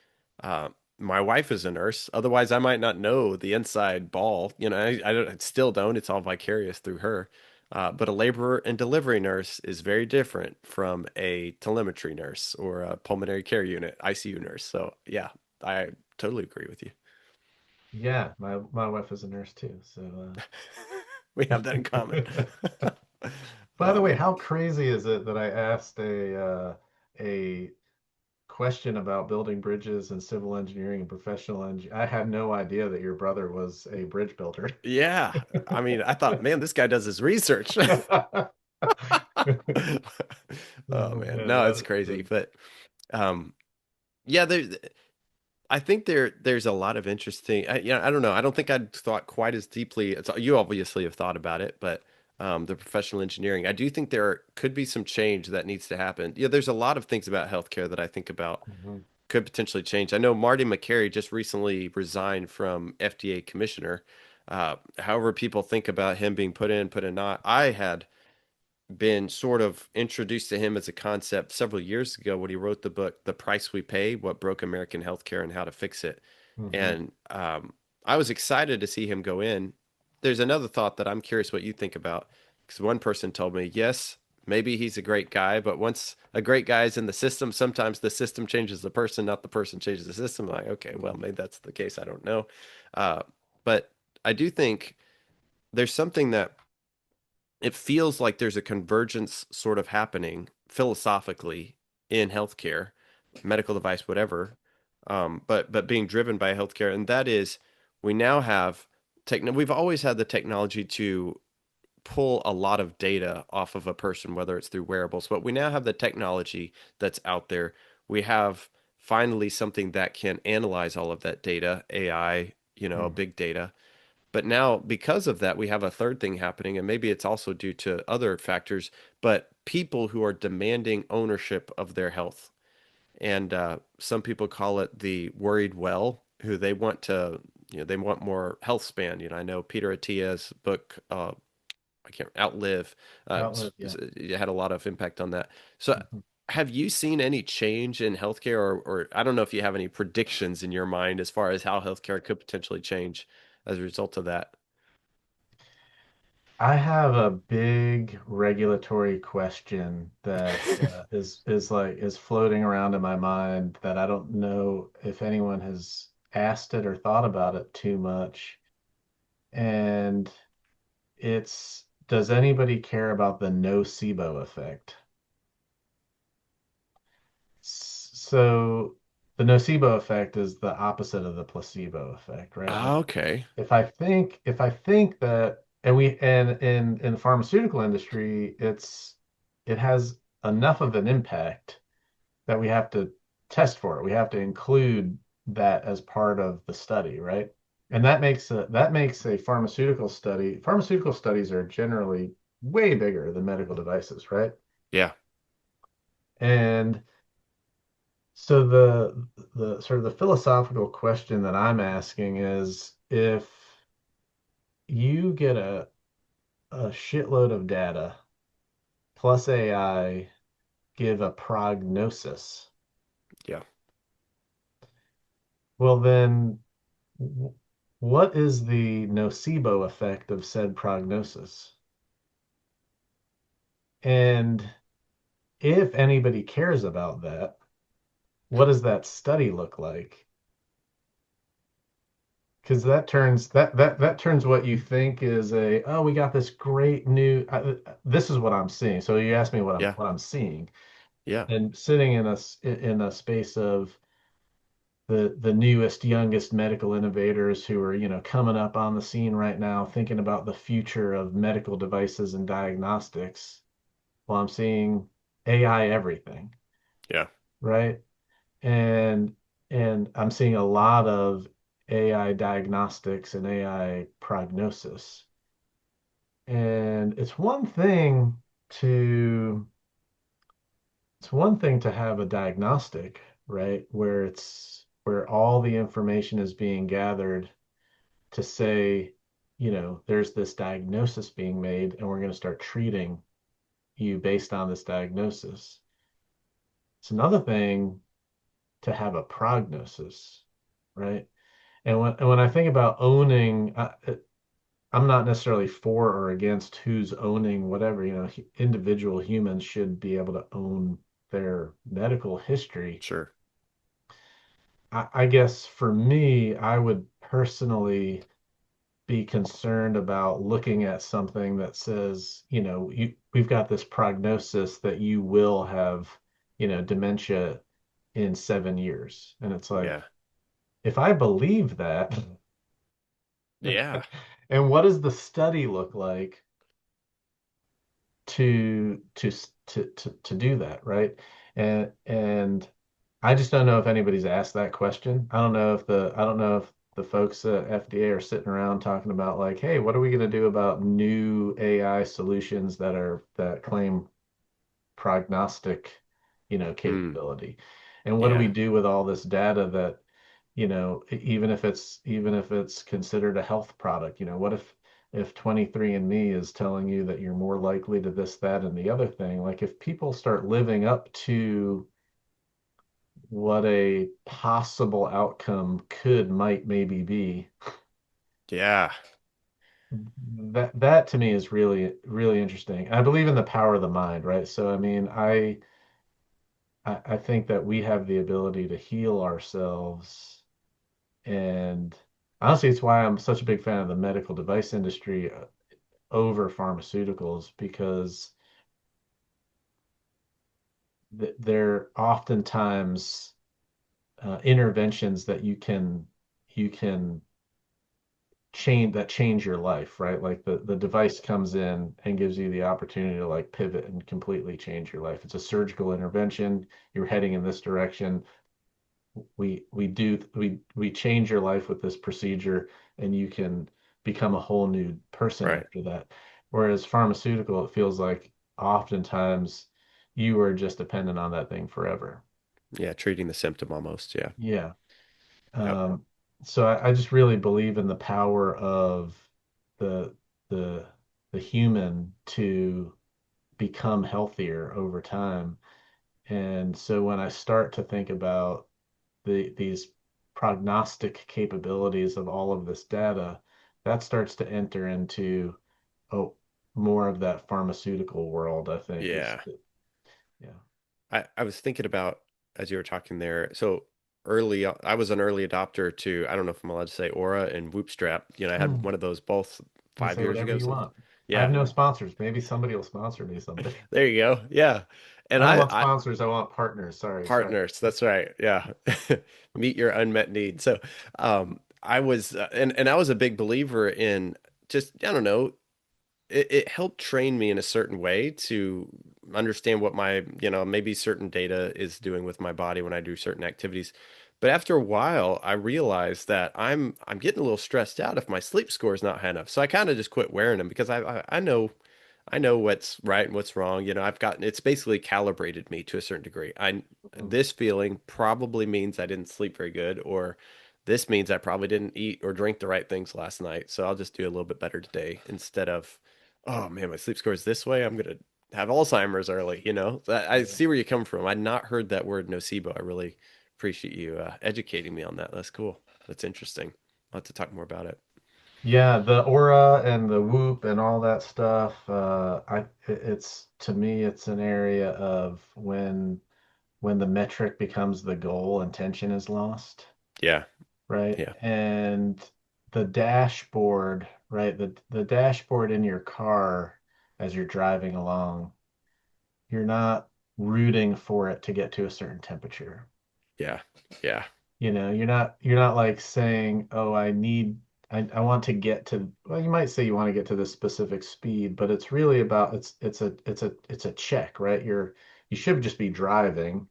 uh, my wife is a nurse. Otherwise, I might not know the inside ball. I still don't. It's all vicarious through her. But a laborer and delivery nurse is very different from a telemetry nurse or a pulmonary care unit, ICU nurse. So yeah, I totally agree with you. Yeah, my wife is a nurse too. So, We have that in common. by the Oh way, man. how crazy is it that I asked a question about building bridges and civil engineering and professional engineering? I had no idea that your brother was a bridge builder. Yeah. I mean, I thought, man, this guy does his research. Oh Oh man, man, no, it's that crazy, but um, yeah, I think there's a lot of interesting. I don't know. I don't think I'd thought quite as deeply. You obviously have thought about it, but the professional engineering, I do think there could be some change that needs to happen. Yeah, there's a lot of things about healthcare that I think about Mhm. could potentially change. I know Marty McCary just recently resigned from FDA commissioner. However, people think about him being put in not. I had been sort of introduced to him as a concept several years ago when he wrote the book The Price We Pay: What Broke American Healthcare and How to Fix It. Mhm. And I was excited to see him go in. There's another thought that I'm curious what you think about, because one person told me, yes, maybe he's a great guy, but once a great guy is in the system, sometimes the system changes the person, not the person changes the system. Like, okay, well, maybe that's the case. I don't know. Uh, but I do think there's something that it feels like there's a convergence sort of happening philosophically in healthcare, medical device, whatever, but being driven by healthcare, and that is we now have We've always had the technology to pull a lot of data off of a person, whether it's through wearables, but we now have the technology that's out there. We have finally something that can analyze all of that data, AI, Mhm. big data, but now, because of that, we have a third thing happening, and maybe it's also due to other factors, but people who are demanding ownership of their health. And some people call it the worried well, who they want to. they want more health span. I know Peter Attia's book, I can't Outlive, Outlive, yeah. it had a lot of impact on that. So, Mhm. have you seen any change in healthcare, or I don't know if you have any predictions in your mind as far as how healthcare could potentially change as a result of that? I have a big regulatory question that is floating around in my mind that I don't know if anyone has asked it or thought about it too much. And it's, does anybody care about the nocebo effect? So the nocebo effect is the opposite of the placebo effect, right? Like Okay. if I think that, and we and in the pharmaceutical industry, it has enough of an impact that we have to test for it. We have to include that as part of the study, right? And that makes a pharmaceutical study. Pharmaceutical studies are generally way bigger than medical devices, right? Yeah. And so the sort of the philosophical question that I'm asking is if you get a shitload of data plus AI give a prognosis, Yeah. well then what is the nocebo effect of said prognosis? And if anybody cares about that, what does that study look like? Because that turns what you think is a, oh, we got this great new, this is what I'm seeing. So you asked me what I'm Yeah. what I'm seeing, Yeah. and sitting in a space of the newest, youngest medical innovators who are, coming up on the scene right now, thinking about the future of medical devices and diagnostics. Well, I'm seeing AI everything, Yeah. right? And and I'm seeing a lot of AI diagnostics and AI prognosis. And to it's one thing to have a diagnostic, right? Where all the information is being gathered to say, there's this diagnosis being made and we're going to start treating you based on this diagnosis. It's another thing to have a prognosis, right? And when I think about owning, I'm not necessarily for or against who's owning whatever, individual humans should be able to own their medical history. Sure. I guess for me, I would personally be concerned about looking at something that says, we've got this prognosis that you will have, dementia in 7 years. And it's like, Yeah. if I believe that, Yeah. and what does the study look like to do that, right? And I just don't know if anybody's asked that question. I don't know if the folks at FDA are sitting around talking about like, hey, what are we going to do about new AI solutions that claim prognostic, Hmm. capability? And what do we Yeah. do with all this data that, even if it's considered a health product, what if 23andMe is telling you that you're more likely to this, that, and the other thing? Like if people start living up to what a possible outcome might maybe be, Yeah. that to me is really, really interesting. I believe in the power of the mind, right? So I mean, I think that we have the ability to heal ourselves. And honestly, it's why I'm such a big fan of the medical device industry over pharmaceuticals, because they're oftentimes interventions that you can change your life, right? Like the device comes in and gives you the opportunity to like pivot and completely change your life. It's a surgical intervention. You're heading in this direction. We change your life with this procedure, and you can become a whole new person Right. after that. Whereas pharmaceutical, it feels like oftentimes you are just dependent on that thing forever. Yeah. Treating the symptom almost. Yeah. Yeah. Yep. Um, so I just really believe in the power of the the the human to become healthier over time. And so when I start to think about these prognostic capabilities of all of this data, that starts to enter into oh more of that pharmaceutical world, I think is Yeah. yeah. I was thinking about as you were talking there. So early, I was an early adopter to, I don't know if I'm allowed to say Aura and Whoopstrap. You know, I had Hmm. one of those both You can five say years whatever ago, you something. want. I have Yeah. no sponsors. Maybe somebody will sponsor me someday. There you go. Yeah. And I don't want I sponsors. I want partners. Sorry. partners. That's right. Yeah. Meet your unmet need. So, I was, and I was a big believer in just, I don't know, it helped train me in a certain way to understand what my, maybe certain data is doing with my body when I do certain activities. But after a while, I realized that I'm getting a little stressed out if my sleep score is not high enough. So I kind of just quit wearing them because I know what's right and what's wrong. I've gotten it's basically calibrated me to a certain degree. I Mm, This feeling probably means I didn't sleep very good, or this means I probably didn't eat or drink the right things last night. So I'll just do a little bit better today instead of, oh man, my sleep score is this way. I'm gonna have Alzheimer's early. So I yeah. see where you come from. I'd not heard that word nocebo. I really appreciate you educating me on that. That's cool. That's interesting. I'll have to talk more about it. Yeah, the aura and the whoop and all that stuff. It's to me, it's an area of when the metric becomes the goal and tension is lost, Yeah, right? yeah, And the dashboard, right? The dashboard in your car as you're driving along, you're not rooting for it to get to a certain temperature. yeah, yeah, You're not like saying, "Oh, I want to get to," well, you might say you want to get to this specific speed, but it's really about it's a check, right? You should just be driving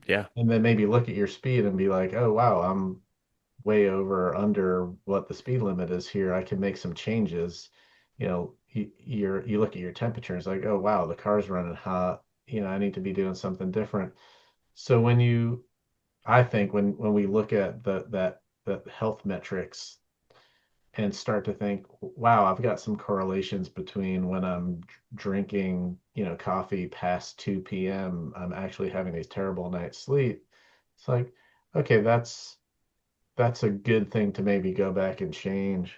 yeah, and then maybe look at your speed and be like, "Oh, wow, I'm way over or under what the speed limit is here. I can make some changes." You look at your temperature, it's like, "Oh, wow, the car's running hot. I need to be doing something different." So I think when we look at the health metrics and start to think, wow, I've got some correlations between when I'm drinking, coffee past 2 p.m., I'm actually having these terrible night's sleep. It's like, okay, that's a good thing to maybe go back and change.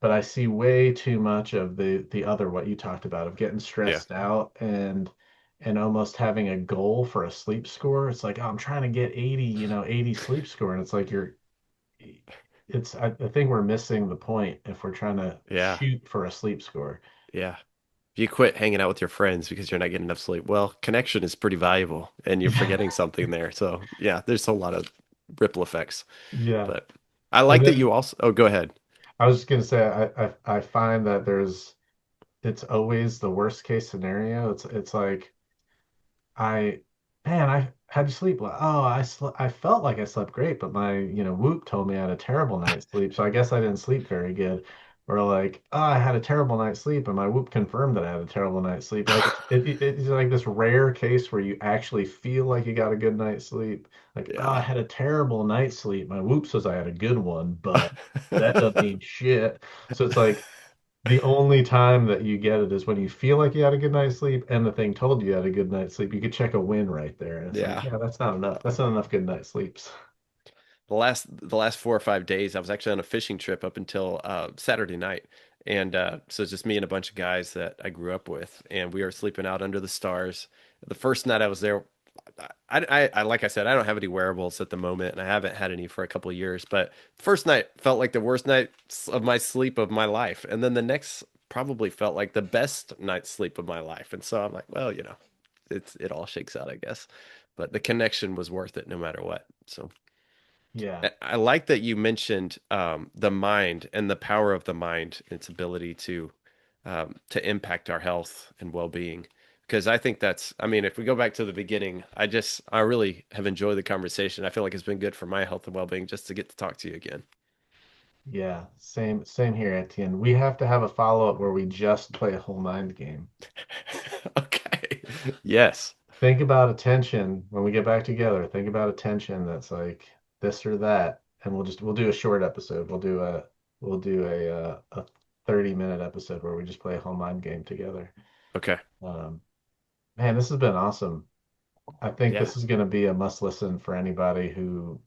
But I see way too much of the other what you talked about of getting yeah, stressed out and almost having a goal for a sleep score. It's like, oh, I'm trying to get 80, 80 sleep score. And it's like I think we're missing the point if we're trying to yeah, shoot for a sleep score. yeah. If you quit hanging out with your friends because you're not getting enough sleep, well, connection is pretty valuable and you're forgetting something there. So, yeah, there's a lot of ripple effects. Yeah. But I And like that then you also, oh, go ahead. I was just gonna say I find that it's always the worst case scenario. It's like I, man, I had to sleep. Oh, I felt like I slept great, but my, Whoop told me I had a terrible night's sleep. So I guess I didn't sleep very good. Or like, oh, I had a terrible night's sleep, and my Whoop confirmed that I had a terrible night's sleep. Like it's like this rare case where you actually feel like you got a good night's sleep. Like, oh, I Yeah. had a terrible night's sleep. My Whoop says I had a good one, but that doesn't mean shit. So it's like the only time that you get it is when you feel like you had a good night's sleep and the thing told you had a good night's sleep. You could check a win right there. And it's like, Yeah. yeah, that's not enough. That's not enough good night sleeps. The last 4 or 5 days, I was actually on a fishing trip up until Saturday night, and so it's just me and a bunch of guys that I grew up with, and we were sleeping out under the stars. The first night I was there, I like I said, I don't have any wearables at the moment, and I haven't had any for a couple of years. But first night felt like the worst night of my sleep of my life, and then the next probably felt like the best night's sleep of my life. And so I'm like, well, it all shakes out, I guess. But the connection was worth it no matter what. So. Yeah. I like that you mentioned the mind and the power of the mind, its ability to impact our health and well-being. Because I think I mean, if we go back to the beginning, I really have enjoyed the conversation. I feel like it's been good for my health and well-being just to get to talk to you again. Yeah. Same here, Etienne. We have to have a follow-up where we just play a whole mind game. Okay. Yes. Think about attention when we get back together. Think about attention that's like this or that. and we'll do a short episode. We'll do a 30-minute episode where we just play a home mind game together. Okay. Um, Man, this has been awesome. I think Yeah. this is going to be a must listen for anybody who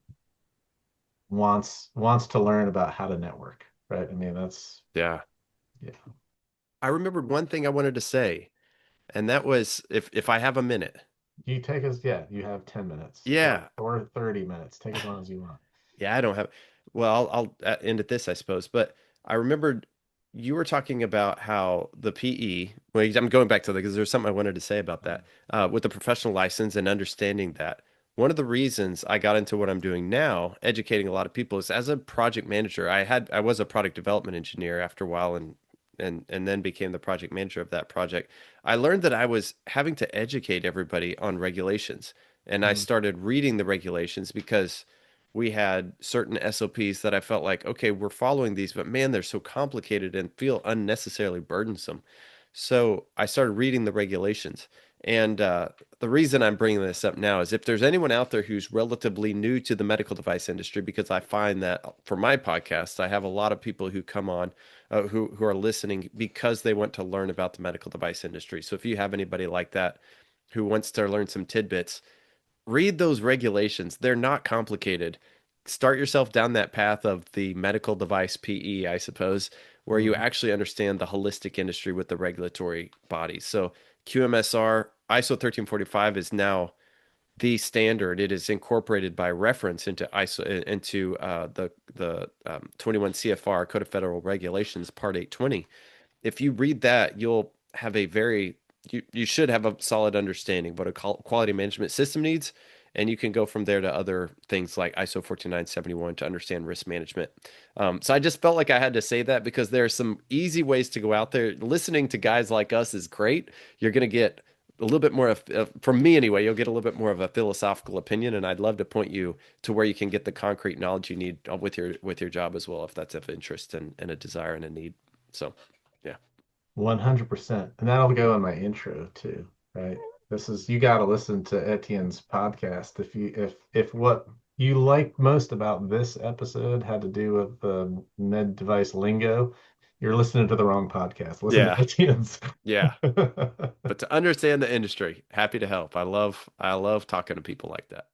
wants to learn about how to network, right? I mean, that's Yeah. yeah. I remembered one thing I wanted to say, and that was if I have a minute. You take us, yeah, you have 10 minutes Yeah. or 30 minutes. Take as long as you want. Yeah, I don't have. Well, I'll end at this, I suppose. But I remembered you were talking about how the PE. Well, I'm going back to that because there's something I wanted to say about that with the professional license and understanding that. One of the reasons I got into what I'm doing now, educating a lot of people, is as a project manager. I was a product development engineer after a while, and then became the project manager of that project. I learned that I was having to educate everybody on regulations, and I Mm, started reading the regulations because we had certain SOPs that I felt like, okay, we're following these, but man, they're so complicated and feel unnecessarily burdensome. So I started reading the regulations. And the reason I'm bringing this up now is if there's anyone out there who's relatively new to the medical device industry, because I find that for my podcast, I have a lot of people who come on who are listening because they want to learn about the medical device industry. So if you have anybody like that who wants to learn some tidbits, read those regulations. They're not complicated. Start yourself down that path of the medical device PE, I suppose, where you mhm, actually understand the holistic industry with the regulatory bodies. So QMSR, ISO 1345 is now the standard. It is incorporated by reference into ISO into the 21 CFR Code of Federal Regulations Part 820. If you read that, you'll have a very you should have a solid understanding what a quality management system needs, and you can go from there to other things like ISO 14971 to understand risk management. So I just felt like I had to say that because there are some easy ways to go out there. Listening to guys like us is great. You're going to get a little bit more of, from me anyway, you'll get a little bit more of a philosophical opinion, and I'd love to point you to where you can get the concrete knowledge you need with your job as well, if that's of interest and a desire and a need. So, yeah. 100%. And that'll go in my intro too, right? This is you got to listen to Etienne's podcast if what you like most about this episode had to do with the med device lingo, you're listening to the wrong podcast. Listen to Yeah. Etienne's. Yeah. But to understand the industry, happy to help. I love talking to people like that.